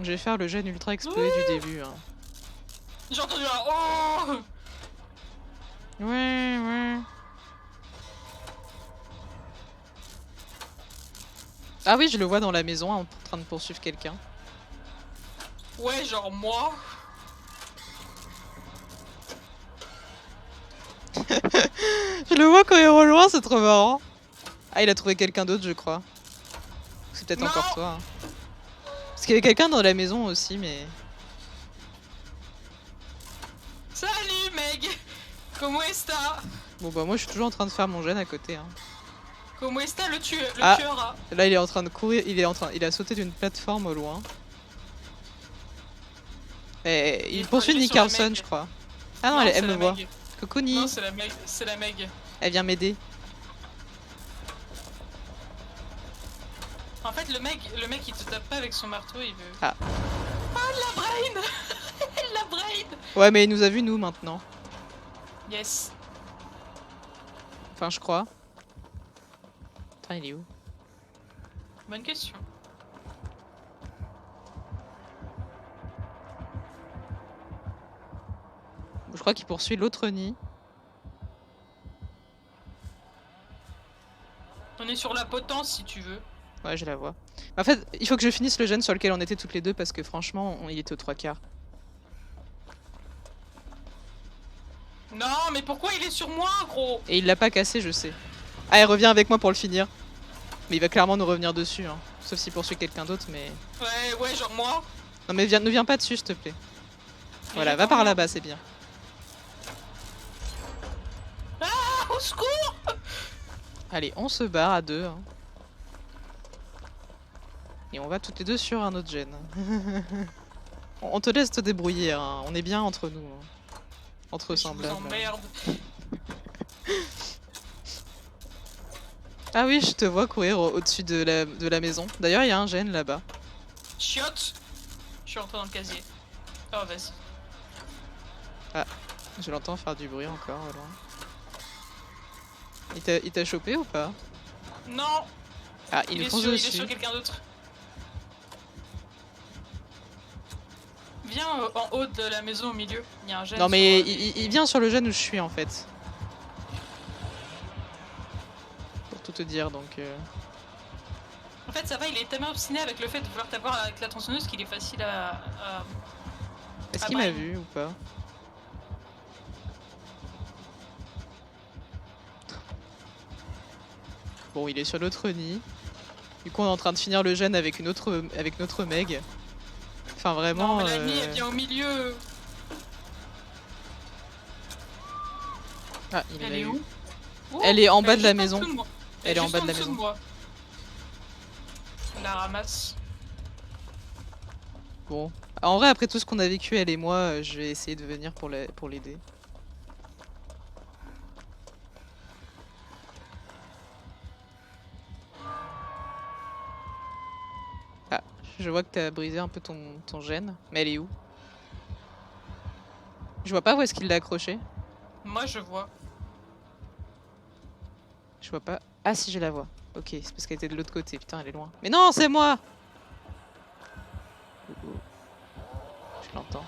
Je vais faire le jeune ultra explosé du début. Hein. J'ai entendu un oh. Ouais, ouais. Ah oui, je le vois dans la maison en train de poursuivre quelqu'un. Ouais, genre moi. Je le vois quand il est au loin, c'est trop marrant. Ah, il a trouvé quelqu'un d'autre, je crois. C'est peut-être Non. encore toi. Hein. Parce qu'il y avait quelqu'un dans la maison aussi, mais... Salut, Meg. Comment est-ce Bon bah moi je suis toujours en train de faire mon jeune à côté. Hein. Comment est-ce le Ah. tueur? Là il est en train de courir, il a sauté d'une plateforme au loin. Et il poursuit Nick Carlson, je crois. Ah non, elle me voit. Coucou Nick. Non, c'est la Meg. C'est la Meg. Elle vient m'aider. En fait, le mec il te tape pas avec son marteau, il veut. Ah. Oh, la brain. La brain. Ouais, mais il nous a vu nous maintenant. Yes. Enfin, je crois. Putain, il est où? Bonne question. Je crois qu'il poursuit l'autre nid. On est sur la potence si tu veux. Ouais, je la vois. En fait, il faut que je finisse le jeune sur lequel on était toutes les deux parce que franchement, il était aux 3/4. Non, mais pourquoi il est sur moi, gros? Et il l'a pas cassé, je sais. Ah, il revient avec moi pour le finir. Mais il va clairement nous revenir dessus, hein. Sauf s'il poursuit quelqu'un d'autre, mais... Ouais, genre moi. Non mais ne viens pas dessus, s'il te plaît. Voilà, va par là-bas, c'est bien. Ah, au secours! Allez, on se barre à deux. Hein. Et on va toutes les deux sur un autre gène. On te laisse te débrouiller, hein. On est bien entre nous. Hein. Entre semblables. Je vous emmerde. Ah oui, je te vois courir au-dessus de la maison. D'ailleurs, il y a un gène là-bas. Chiotte! Je suis rentré dans le casier. Oh, vas-y. Ah, je l'entends faire du bruit encore au loin. Il t'a chopé ou pas? Non! Ah, il est il est sur quelqu'un d'autre. Viens en haut de la maison au milieu. Il y a un gène. Non mais il vient sur le gène où je suis en fait. Pour tout te dire donc... En fait ça va, il est tellement obstiné avec le fait de vouloir t'avoir avec la tronçonneuse qu'il est facile à... Est-ce qu'il m'a vu ou pas? Bon, il est sur l'autre nid. Du coup, on est en train de finir le gène avec notre Meg. Enfin, vraiment. Non, mais la nid, elle vient au milieu. Ah, il elle est où? Elle est en bas de la maison. Elle est en bas de la maison. Elle la ramasse. Bon. En vrai, après tout ce qu'on a vécu, elle et moi, je vais essayer de venir pour l'aider. Ah, je vois que t'as brisé un peu ton gène. Mais elle est où? Je vois pas où est-ce qu'il l'a accroché. Moi, je vois. Je vois pas. Ah si, je la vois. Ok, c'est parce qu'elle était de l'autre côté. Putain, elle est loin. Mais non, c'est moi! Je l'entends.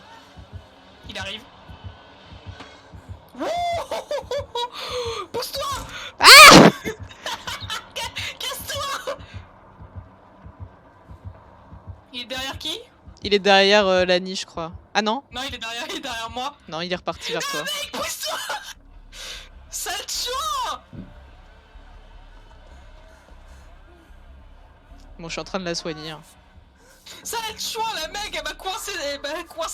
Il arrive. Pousse-toi! Ah! Casse-toi! Il est derrière qui? Il est derrière la niche, je crois. Ah non? Non, il est derrière moi. Non, il est reparti vers toi. Mec, pousse-toi! Sale chien! Bon, je suis en train de la soigner. Hein. Sale chien, la mec, elle m'a coincé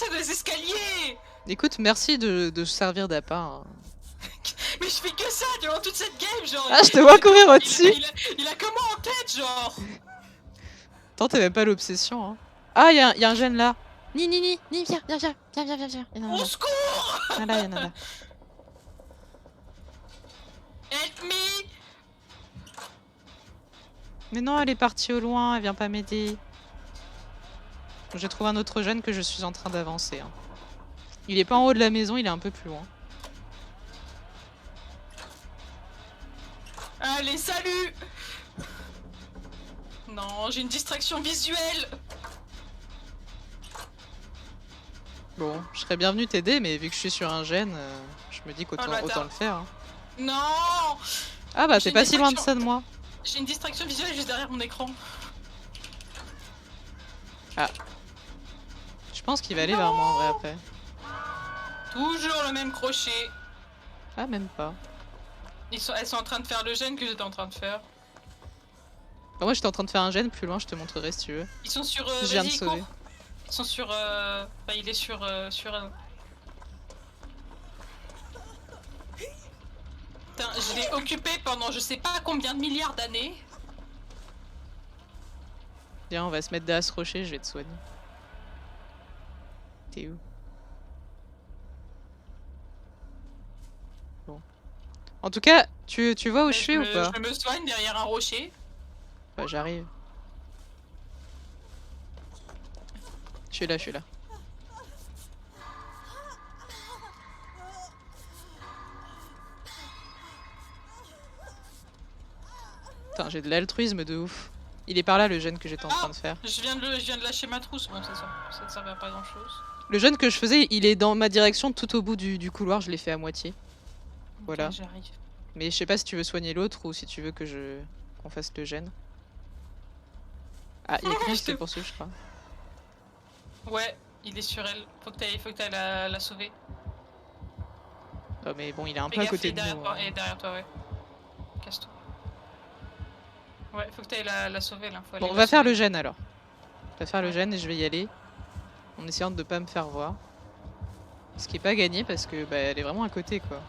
dans les escaliers! Écoute, merci de servir d'appât. Hein. Mais je fais que ça durant toute cette game, genre. Ah, je te vois courir au-dessus! Il a comment en tête, genre? Attends, t'as même pas l'obsession. Hein. Ah, y a un gène là! Ni, viens. Au secours! Ah là, y'en a là. Help me! Mais non, elle est partie au loin, elle vient pas m'aider. J'ai trouvé un autre gène que je suis en train d'avancer. Hein. Il est pas en haut de la maison, il est un peu plus loin. Allez, salut! Non, j'ai une distraction visuelle! Bon, je serais bienvenu t'aider, mais vu que je suis sur un gène, je me dis qu'autant autant le faire. Hein. Non! Ah bah t'es pas si loin de ça de moi. J'ai une distraction visuelle juste derrière mon écran. Ah. Je pense qu'il va aller vers moi en vrai après. Toujours le même crochet. Ah même pas. Elles sont en train de faire le gène que j'étais en train de faire. Bah, moi j'étais en train de faire un gène, plus loin je te montrerai si tu veux. Ils sont sur... Je viens de vas-y, sauver. cours. Ils sont sur... Bah, il est sur... Putain, je l'ai occupé pendant je sais pas combien de milliards d'années. Viens, on va se mettre derrière ce rocher, je vais te soigner. T'es où? Bon. En tout cas, tu vois où je suis ou pas? Je me soigne derrière un rocher. Bah j'arrive. Je suis là, je suis là. Putain, j'ai de l'altruisme de ouf. Il est par là le gène que j'étais en train de faire. Je viens de lâcher ma trousse, bon ça ne servait à pas grand chose. Le gène que je faisais, il est dans ma direction tout au bout du couloir, je l'ai fait à moitié. Voilà. Okay, j'arrive. Mais je sais pas si tu veux soigner l'autre ou si tu veux que qu'on fasse le gène. Ah, il y a quelqu'un qui te poursuit, je crois. Ouais, il est sur elle. Faut que t'ailles la sauver. Oh mais bon, il est un peu à côté de nous. Et derrière toi, ouais. Casse-toi. Ouais, faut que t'ailles la sauver là. Bon, on va faire le gène alors. On va faire le gène et je vais y aller. En essayant de pas me faire voir. Ce qui est pas gagné parce que bah, elle est vraiment à côté quoi.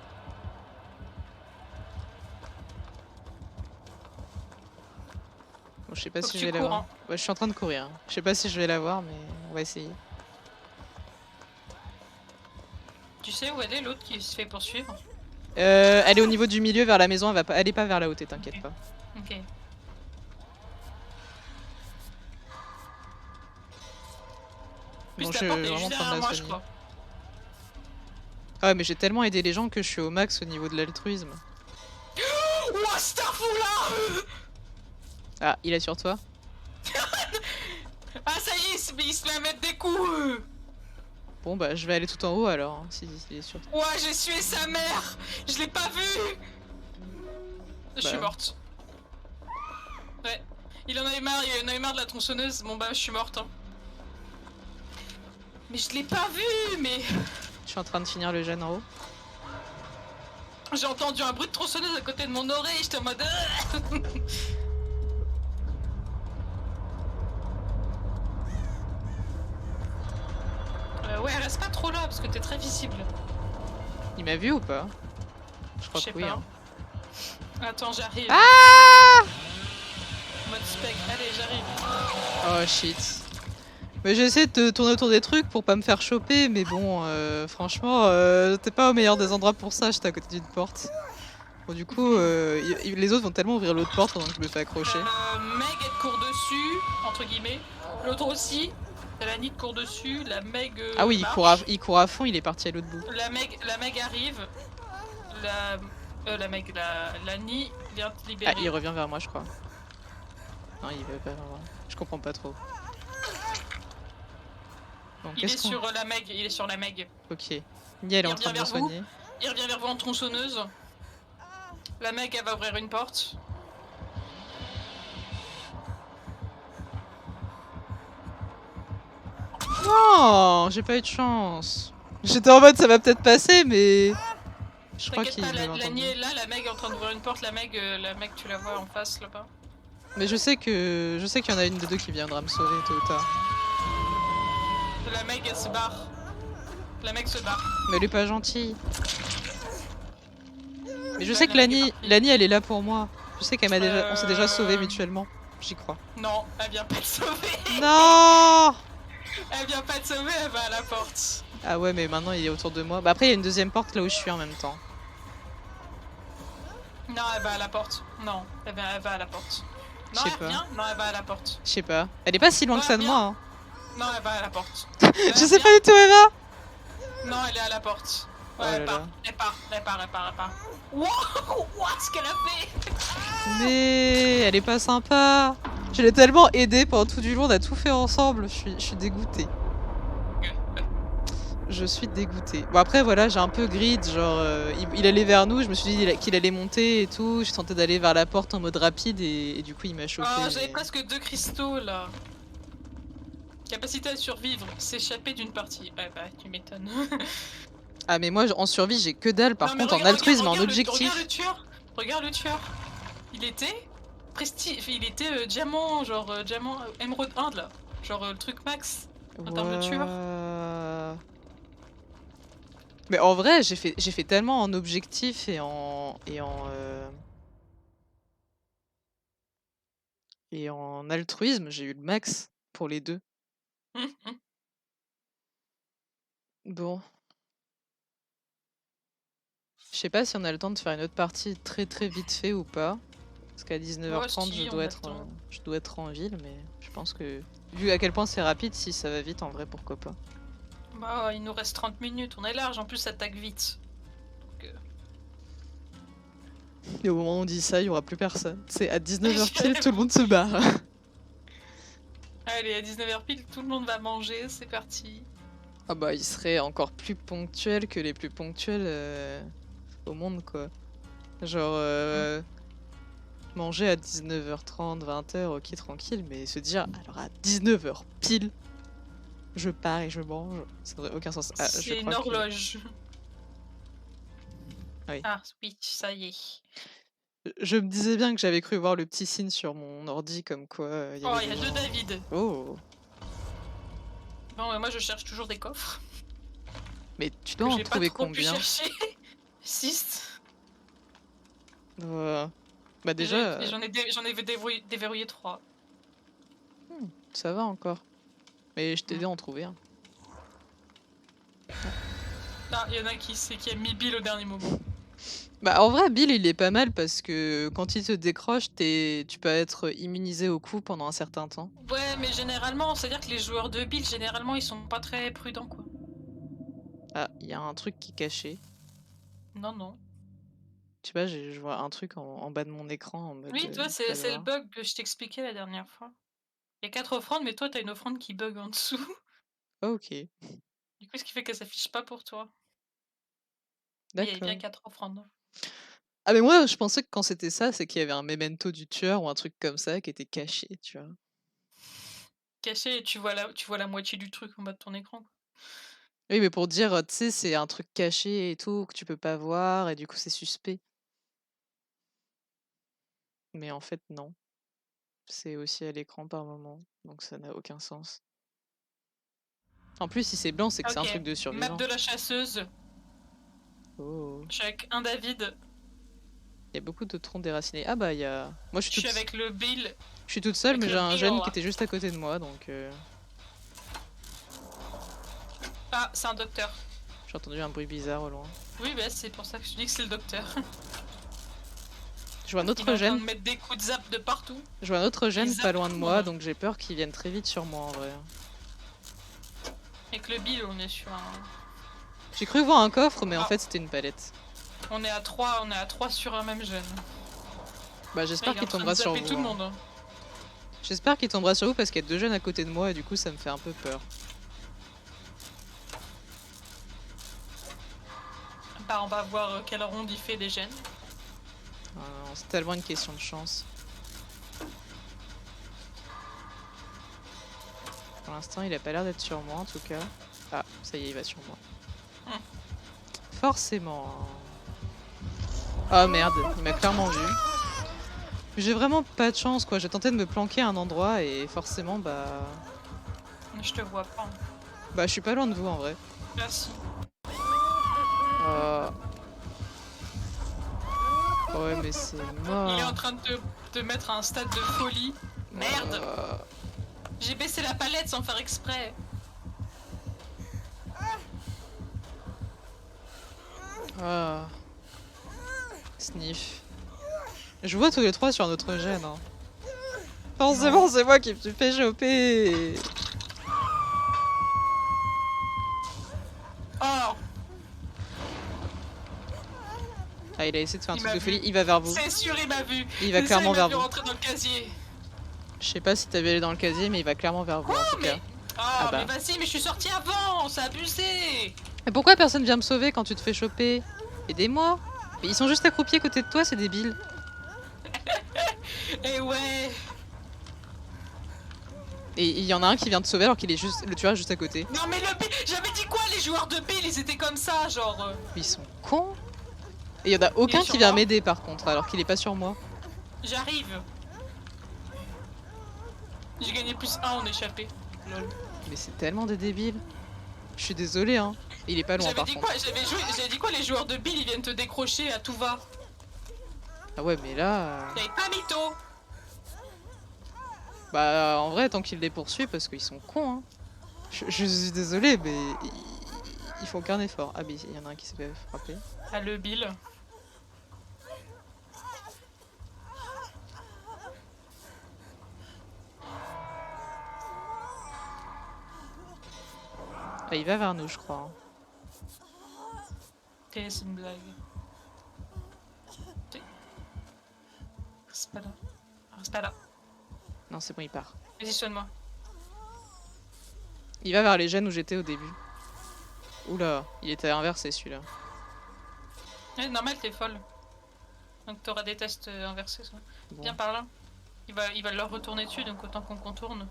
Bon, je sais pas si je vais la voir. Ouais, je suis en train de courir. Hein. Je sais pas si je vais la voir, mais on va essayer. Tu sais où elle est l'autre qui se fait poursuivre? Elle est au niveau du milieu vers la maison, elle est pas vers la haute, t'inquiète pas. Ok. Bon, je suis vraiment en train de la soigner. Ah ouais, mais j'ai tellement aidé les gens que je suis au max au niveau de l'altruisme. Ouah, Starfou-là! Ah, il est sur toi? Ah, ça y est, il se met à mettre des coups! Bon, bah, je vais aller tout en haut alors, hein, s'il est sur toi. Ouah, j'ai sué sa mère! Je l'ai pas vu! Je suis morte. Ouais. Il en avait marre de la tronçonneuse. Bon, bah, je suis morte. Hein. Mais je l'ai pas vu, mais. Je suis en train de finir le gène en haut. J'ai entendu un bruit de tronçonneuse à côté de mon oreille, j'étais en mode. Ouais, reste pas trop là parce que t'es très visible. Il m'a vu ou pas? Je crois que oui. Hein. Attends, j'arrive. Ah! Mode spec, allez, j'arrive. Oh shit. Mais j'essaie de te tourner autour des trucs pour pas me faire choper, mais bon, franchement, t'es pas au meilleur des endroits pour ça, j'étais à côté d'une porte. Bon, du coup, les autres vont tellement ouvrir l'autre porte pendant que je me fais accrocher. Meg, elle te court dessus, entre guillemets. L'autre aussi. La Nid court dessus, la Meg. Ah oui, il court à fond, il est parti à l'autre bout. La Meg arrive. La Meg, la Nid vient te libérer. Ah, il revient vers moi, je crois. Non, il veut pas vers moi. Je comprends pas trop. Bon, il est sur la Meg, il est sur la Meg. Ok. Nia, elle est en train de me soigner. Il revient vers vous en tronçonneuse. La Meg, elle va ouvrir une porte. Non, j'ai pas eu de chance. J'étais en mode ça va peut-être passer, mais je crois qu'il la Nid est là, la Meg est en train d'ouvrir une porte. La Meg, tu la vois en face là-bas. Mais je sais qu'il y en a une des deux qui viendra me sauver tôt ou tard. La Meg, elle se barre. La Meg se barre. Mais elle est pas gentille. Mais je sais que Lani, elle est là pour moi. Je sais qu'elle m'a déjà, on s'est déjà sauvés mutuellement. J'y crois. Non, elle vient pas te sauver. Non. Elle vient pas te sauver, elle va à la porte. Ah ouais, mais maintenant il est autour de moi. Bah après il y a une deuxième porte là où je suis en même temps. Non, elle va à la porte. Non, elle va à la porte. Non, elle vient. Non, elle va à la porte. Je sais pas. Elle est pas si loin que ça de moi. Hein. Non, elle va à la porte. Je sais pas du tout, Eva. Non, elle est à la porte. Ouais, Oh elle là part. là. Elle part. Wow, what ce qu'elle a fait. Mais elle est pas sympa. Je l'ai tellement aidée pendant tout du long, on a tout fait ensemble. Je suis dégoûtée. Je suis dégoûtée. Bon après voilà, j'ai un peu grid, genre il allait vers nous, je me suis dit qu'il allait monter et tout, j'ai tenté d'aller vers la porte en mode rapide et du coup il m'a chopé. Oh, j'avais Mais... presque 2 cristaux là. Capacité à survivre, s'échapper d'une partie. Ouais bah tu m'étonnes. Ah mais moi en survie j'ai que dalle, par Non, mais contre en regarde, altruisme, en regarde objectif. le tueur. Regarde le tueur. Il était il était diamant, genre diamant émeraude 1 là. Genre le truc max en termes de tueur. Ouah. Mais en vrai j'ai fait tellement en objectif et en altruisme, j'ai eu le max pour les deux. Bon. Je sais pas si on a le temps de faire une autre partie très très vite fait ou pas. Parce qu'à 19h30 si, on a le temps. je dois être en ville, mais je pense que vu à quel point c'est rapide, si ça va vite en vrai, pourquoi pas. Bah il nous reste 30 minutes, on est large, en plus ça tague vite. Donc, Et au moment où on dit ça, il y aura plus personne. C'est à 19h pile, tout le monde se barre. Allez, à 19h pile, tout le monde va manger, c'est parti. Ah bah il serait encore plus ponctuel que les plus ponctuels au monde quoi. Genre manger à 19h30, 20h, ok tranquille, mais se dire alors à 19h pile, je pars et je mange, ça n'aurait aucun sens. Ah, je C'est une crois que... horloge. Oui. Ah oui, ça y est. Je me disais bien que j'avais cru voir le petit signe sur mon ordi comme quoi il y Oh, avait il y a des deux gens. David. Oh. Bon, moi je cherche toujours des coffres. Mais tu Que dois en j'ai pas trouver trop pu combien? chercher. 6. Bah déjà, J'en ai déverrouillé 3. ça va encore. Mais je t'ai Hmm. aidé à en trouver un. Ah, il y en a qui a mis Bill au dernier moment. Bah en vrai, Bill il est pas mal parce que quand il te décroche, tu peux être immunisé au coup pendant un certain temps. Ouais, mais généralement, c'est-à-dire que les joueurs de Bill, généralement, ils sont pas très prudents, quoi. Ah, il y a un truc qui est caché. Non, non. Tu vois, je vois un truc en bas de mon écran en mode Oui, toi, je vais le c'est le voir. bug que je t'expliquais la dernière fois. Il y a 4 offrandes, mais toi, t'as une offrande qui bug en dessous. Ok, Du coup, ce qui fait qu'elle s'affiche pas pour toi. Mais il y a bien d'accord. 4 offrandes. Ah mais moi je pensais que quand c'était ça, c'est qu'il y avait un memento du tueur ou un truc comme ça qui était caché, tu vois. Caché, et tu vois la moitié du truc en bas de ton écran, quoi. Oui, mais pour dire, tu sais, c'est un truc caché et tout, que tu peux pas voir, et du coup c'est suspect. Mais en fait, non. C'est aussi à l'écran par moment, donc ça n'a aucun sens. En plus, si c'est blanc, c'est que c'est un Ok, truc de map survivant. de la chasseuse. Oh. Check, un David. Il y a beaucoup de troncs déracinés. Ah bah, il y a... Moi, Je suis avec le Bill. je suis toute seule, Avec mais j'ai le un Bill. jeune qui était juste à côté de moi, donc... Ah, c'est un docteur. J'ai entendu un bruit bizarre au loin. Oui, bah c'est pour ça que je dis que c'est le docteur. Je vois un Il est autre en train jeune. de mettre des coups de zap de partout. Je vois un autre jeune pas zappe loin tout de le moi, monde. donc j'ai peur qu'il vienne très vite sur moi en vrai. Avec le Bill, on est sur un... J'ai cru voir un coffre, mais en Ah. fait c'était une palette. On est à 3 sur un même jeune. Bah j'espère qu'il tombera sur vous. Tout le Hein. monde. J'espère qu'il tombera sur vous parce qu'il y a 2 jeunes à côté de moi et du coup ça me fait un peu peur. Bah, on va voir quelle ronde il fait des jeunes. C'est tellement une question de chance. Pour l'instant, il a pas l'air d'être sur moi en tout cas. Ah, ça y est, il va sur moi. Forcément. Oh merde, il m'a clairement vu. J'ai vraiment pas de chance quoi, j'ai tenté de me planquer à un endroit et forcément bah... Je te vois pas. Bah je suis pas loin de vous en vrai. Merci. Ouais mais c'est mort. Il est en train de te mettre à un stade de folie. Merde. J'ai baissé la palette sans faire exprès. Sniff. Je vois tous les 3 sur notre gène. Hein. Forcément, c'est moi qui me suis fait choper. Ah, il a essayé de faire un Il truc m'a de folie, vu. il va vers vous. C'est sûr, il m'a vu. Il va C'est sûr, clairement il m'a vers vu vous. rentrer dans le casier. Je sais pas si t'as vu aller dans le casier, mais il va clairement vers vous en tout cas. Mais... Oh, Ah bah. mais vas-y, mais je suis sortie avant, c'est abusé. Mais pourquoi personne vient me sauver quand tu te fais choper? Aidez-moi! Mais ils sont juste accroupis à côté de toi, c'est débile. Et ouais. Et il y en a un qui vient te sauver alors qu'il est juste. Le tueur est juste à côté. Non mais le Bill, j'avais dit quoi, les joueurs de Bill, ils étaient comme ça, genre... Mais ils sont cons! Et il y en a aucun sur qui vient moi. m'aider par contre, alors qu'il est pas sur moi. J'arrive. J'ai gagné plus 1 en échappé. Lol. Mais c'est tellement des débiles. Je suis désolée, hein. Il est pas loin J'avais par dit contre. quoi, j'avais dit quoi, les joueurs de Bill, ils viennent te décrocher à tout va. Ah ouais, mais là. T'avais pas mytho. Bah en vrai, tant qu'il les poursuit, parce qu'ils sont cons, hein. Je suis désolée, mais ils font aucun effort. Ah, mais il y en a un qui s'est fait frapper. Ah, le Bill. Ah, il va vers nous, je crois. C'est une blague. C'est pas là. C'est pas là. Non, c'est bon, il part. Vas-y, soigne-moi. Il va vers les gènes où j'étais au début. Oula, il était inversé celui-là. Ouais, normal, t'es folle. Donc t'auras des tests inversés, ça. Bon. Viens par là. Il va leur retourner dessus, donc autant qu'on contourne.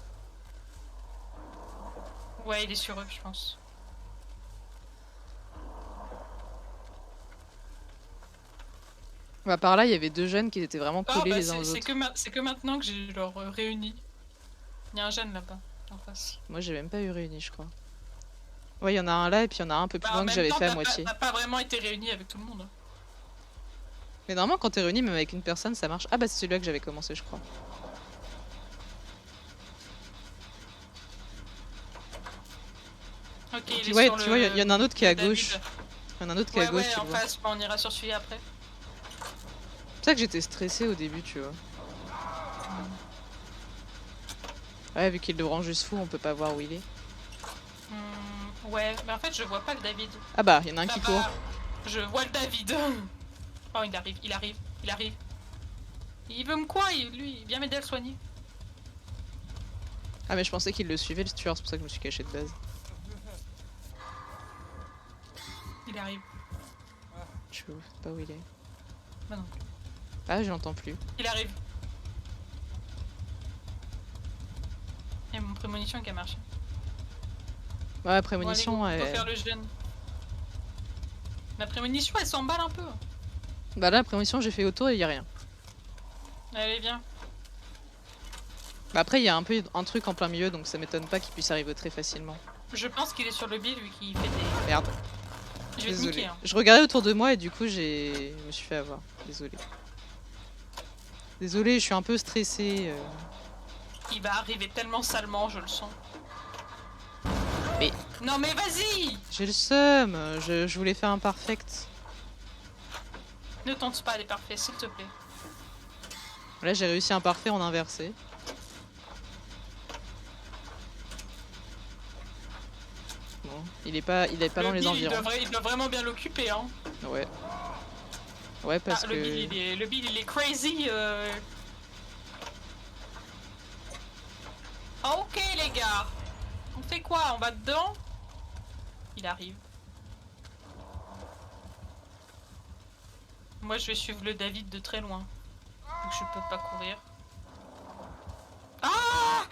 Ouais, il est sur eux, je pense. Bah, par là, il y avait deux jeunes qui étaient vraiment Ah, collés bah les uns aux c'est autres. que maintenant que j'ai leur réuni. Il y a un jeune là-bas, en face. Moi, j'ai même pas eu réuni, je crois. Ouais, il y en a un là et puis il y en a un peu plus Bah, en loin que même j'avais temps, fait à t'as moitié. pas vraiment été réuni avec tout le monde. Mais normalement, quand t'es réuni, même avec une personne, ça marche. Ah, bah, c'est celui-là que j'avais commencé, je crois. Ok, Et il puis, est ouais, sur tu le... vois, il y en a un autre qui est à David. gauche. Il y en a un autre qui est Ouais, à gauche, ouais, tu en le vois. face, bah, on ira sur celui après. C'est pour ça que j'étais stressée au début, tu vois. Ouais, vu qu'il le rend juste fou, on peut pas voir où il est. Ouais, mais en fait, je vois pas le David. Ah bah, il y en a un qui Là-bas, court. je vois le David. Oh, il arrive, il arrive, il arrive. Il veut me quoi, lui? Il vient m'aider à le soigner. Ah, mais je pensais qu'il le suivait, le tueur, c'est pour ça que je me suis caché de base. Il arrive. Je sais pas où il est. Bah non. Ah, je l'entends plus. Il arrive. Il y a mon prémonition qui a marché. Ouais, prémonition, Bon, allez, go ouais. faire le jeune. Ma prémonition, elle s'emballe un peu. Bah là, prémonition, j'ai fait autour et il y a rien. Allez, viens. Bah après, il y a un peu un truc en plein milieu, donc ça m'étonne pas qu'il puisse arriver très facilement. Je pense qu'il est sur le bill vu qu'il fait des... Merde. Je vais te Désolé. niquer, hein. Je regardais autour de moi et du coup, je me suis fait avoir. Désolé. Désolé, je suis un peu stressée. Il va arriver tellement salement, je le sens. Mais Non mais vas-y! j'ai le seum. Je voulais faire un perfect. Ne tente pas les parfaits, s'il te plaît. Là, j'ai réussi un parfait en inversé. Bon, il est pas dans les Bill, environs. il doit vraiment bien l'occuper, hein. Ouais. Ouais, parce Ah, que... le Bill, il est crazy. Ah, ok, les gars. On fait quoi? On va dedans? Il arrive. Moi, je vais suivre le David de très loin. Donc, je peux pas courir. Ah!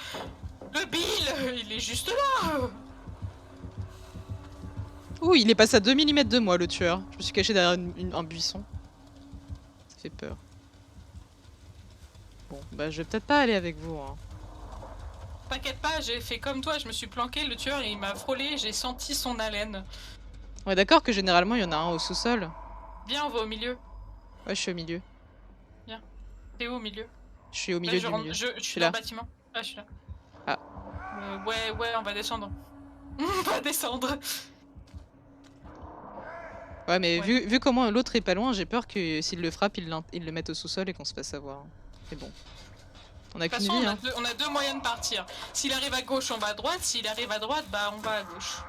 Le Bill! Il est juste là! Ouh, il est passé à 2 mm de moi, le tueur. Je me suis caché derrière un buisson. Ça fait peur. Bon, bah je vais peut-être pas aller avec vous. Hein. T'inquiète pas, j'ai fait comme toi, je me suis planqué, le tueur il m'a frôlé, j'ai senti son haleine. On est d'accord que généralement il y en a un au sous-sol. Viens, on va au milieu. Ouais, je suis au milieu. T'es où au milieu? Je suis au Là, milieu du milieu. je suis là. dans le bâtiment. Ah, je suis là. Ah. Ouais, on va descendre. On va descendre. Ouais, mais Ouais. vu comment l'autre est pas loin, j'ai peur que s'il le frappe, il le mette au sous-sol et qu'on se fasse avoir. Mais bon. On a De toute qu'une façon, vie, hein. on a deux moyens de partir. S'il arrive à gauche, on va à droite. S'il arrive à droite, bah on va à gauche.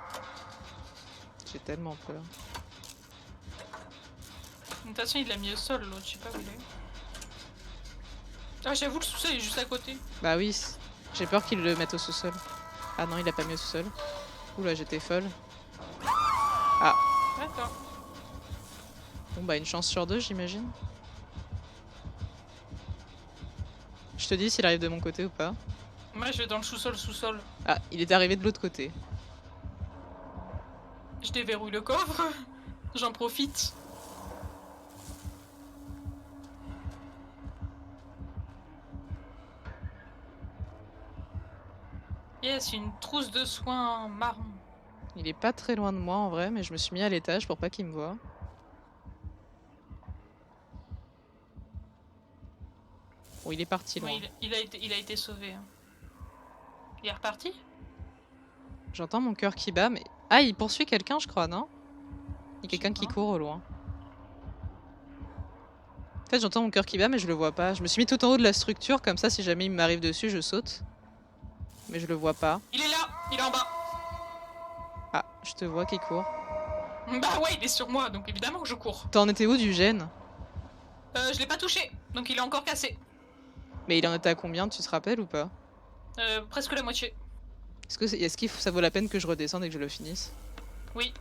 J'ai tellement peur. toute façon, il l'a mis au sol, l'autre, je sais pas où il est. Ah, j'avoue, le sous-sol est juste à côté. Bah oui, j'ai peur qu'il le mette au sous-sol. Ah non, il a pas mis au sous-sol. Oula, j'étais folle. Ah, D'accord. bon bah une chance sur deux, j'imagine. Je te dis s'il arrive de mon côté ou pas. Moi, je vais dans le sous-sol. Ah, il est arrivé de l'autre côté. Je déverrouille le coffre. J'en profite. Yes, une trousse de soins marron. Il est pas très loin de moi en vrai, mais je me suis mis à l'étage pour pas qu'il me voie. Bon, il est parti loin. Oui, il a été sauvé. Hein. Il est reparti? J'entends mon cœur qui bat, mais... Ah, il poursuit quelqu'un, je crois, non? Il y a Je sais quelqu'un qui pas. court au loin. En fait, j'entends mon cœur qui bat, mais je le vois pas. Je me suis mis tout en haut de la structure, comme ça, si jamais il m'arrive dessus, je saute. Mais je le vois pas. Il est là, il est en bas. Ah, je te vois qui court. Bah ouais, il est sur moi, donc évidemment que je cours. T'en étais où du gène? Je l'ai pas touché, donc il est encore cassé. Mais il en était à combien, tu te rappelles ou pas? Presque la moitié. Est-ce que ça vaut la peine que je redescende et que je le finisse? Oui,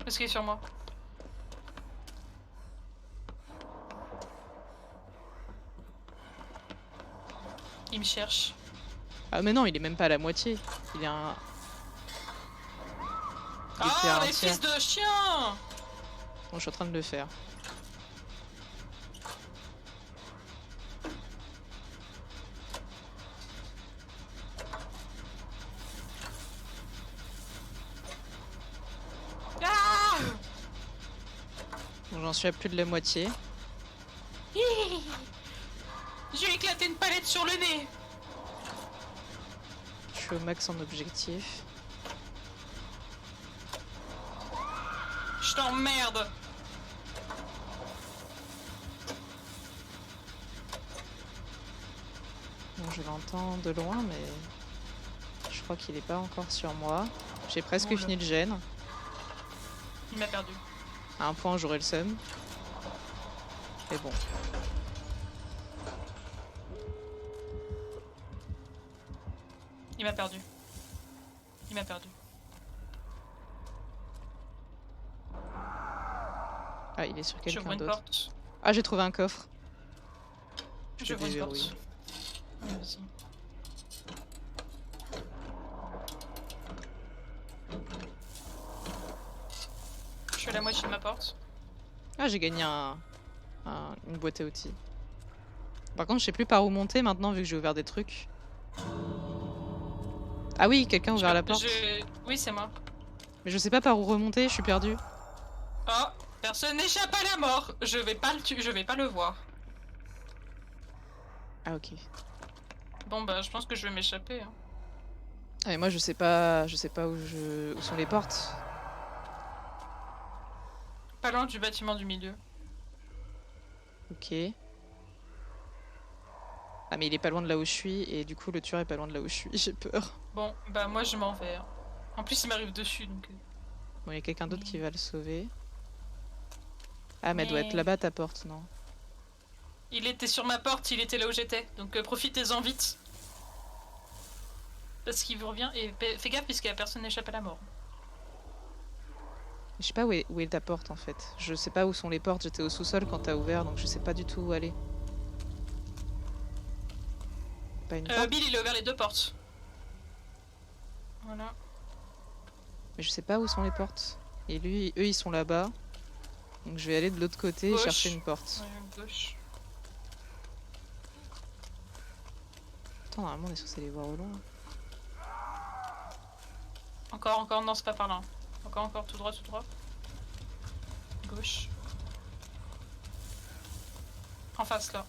parce qu'il est sur moi. Il me cherche. Ah mais non, il est même pas à la moitié. Il est un... Il était à Ah, un les tiers. fils de chien! Bon, je suis en train de le faire. Ah! Bon, j'en suis à plus de la moitié. J'ai éclaté une palette sur le nez! Je suis au max en objectif. Je t'emmerde! Bon, je l'entends de loin, mais... Je crois qu'il est pas encore sur moi. J'ai presque Bon, fini le gène. Il m'a perdu. À un point, j'aurai le seum. Mais bon. Il m'a perdu. Il m'a perdu. Ah, il est sur J'ouvre quelqu'un une d'autre. porte. Ah, j'ai trouvé un coffre. J'ouvre une porte. déverrouille. Vas-y. Je suis à la moitié de ma porte. Ah, j'ai gagné une boîte à outils. Par contre, je sais plus par où monter maintenant vu que j'ai ouvert des trucs. Ah oui, quelqu'un a ouvert la porte. Oui, c'est moi. Mais je sais pas par où remonter, je suis perdue. Oh, personne n'échappe à la mort. Je vais pas le voir. Ah ok. Bon bah, je pense que je vais m'échapper. Hein. Ah mais moi je sais pas où sont les portes. Pas loin du bâtiment du milieu. Ok. Ah mais il est pas loin de là où je suis et du coup le tueur est pas loin de là où je suis, j'ai peur. Bon, bah moi je m'en vais. Hein. En plus il m'arrive dessus donc... Bon, il y a quelqu'un d'autre qui va le sauver. Ah mais elle doit être là-bas ta porte, non? Il était sur ma porte, il était là où j'étais. Donc profitez-en vite. Parce qu'il vous revient et fais gaffe puisqu'il y a personne n'échappe à la mort. Je sais pas où est ta porte en fait. Je sais pas où sont les portes, j'étais au sous-sol quand t'as ouvert donc je sais pas du tout où aller. Pas une porte? Bill il a ouvert les deux portes. Voilà. Mais je sais pas où sont les portes. Et lui, eux ils sont là-bas. Donc je vais aller de l'autre côté et chercher une porte. Ouais, gauche. Attends, normalement on est censé les voir au loin. Encore, non c'est pas par là. Encore, tout droit. Gauche. En face là.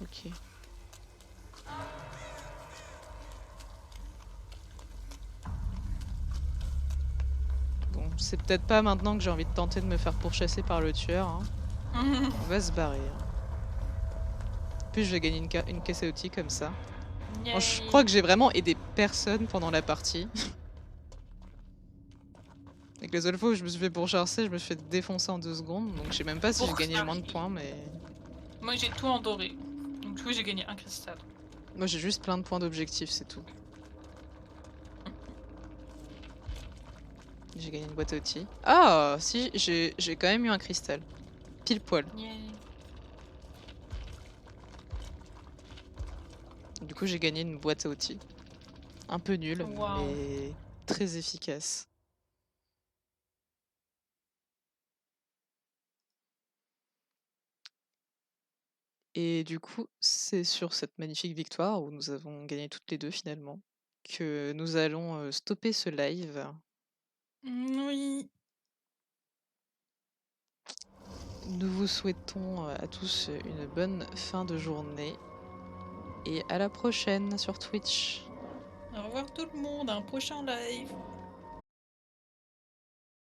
Ok. Bon, c'est peut-être pas maintenant que j'ai envie de tenter de me faire pourchasser par le tueur. Hein. On va se barrer. Hein. En plus, je vais gagner une caisse à outils comme ça. Bon, je crois que j'ai vraiment aidé personne pendant la partie. Avec les seules fois où je me suis fait pourchasser, je me suis fait défoncer en 2 secondes, donc je sais même pas si j'ai gagné le moins de points, mais Moi j'ai tout en doré. Donc du coup j'ai gagné un cristal. moi j'ai juste plein de points d'objectif, c'est tout. J'ai gagné une boîte à outils. Ah si, j'ai quand même eu un cristal. Pile poil. Yeah. Du coup j'ai gagné une boîte à outils. Un peu nulle, Waouh. mais très efficace. Et du coup, c'est sur cette magnifique victoire où nous avons gagné toutes les deux finalement, que nous allons stopper ce live. Oui. Nous vous souhaitons à tous une bonne fin de journée et à la prochaine sur Twitch. Au revoir tout le monde, à un prochain live.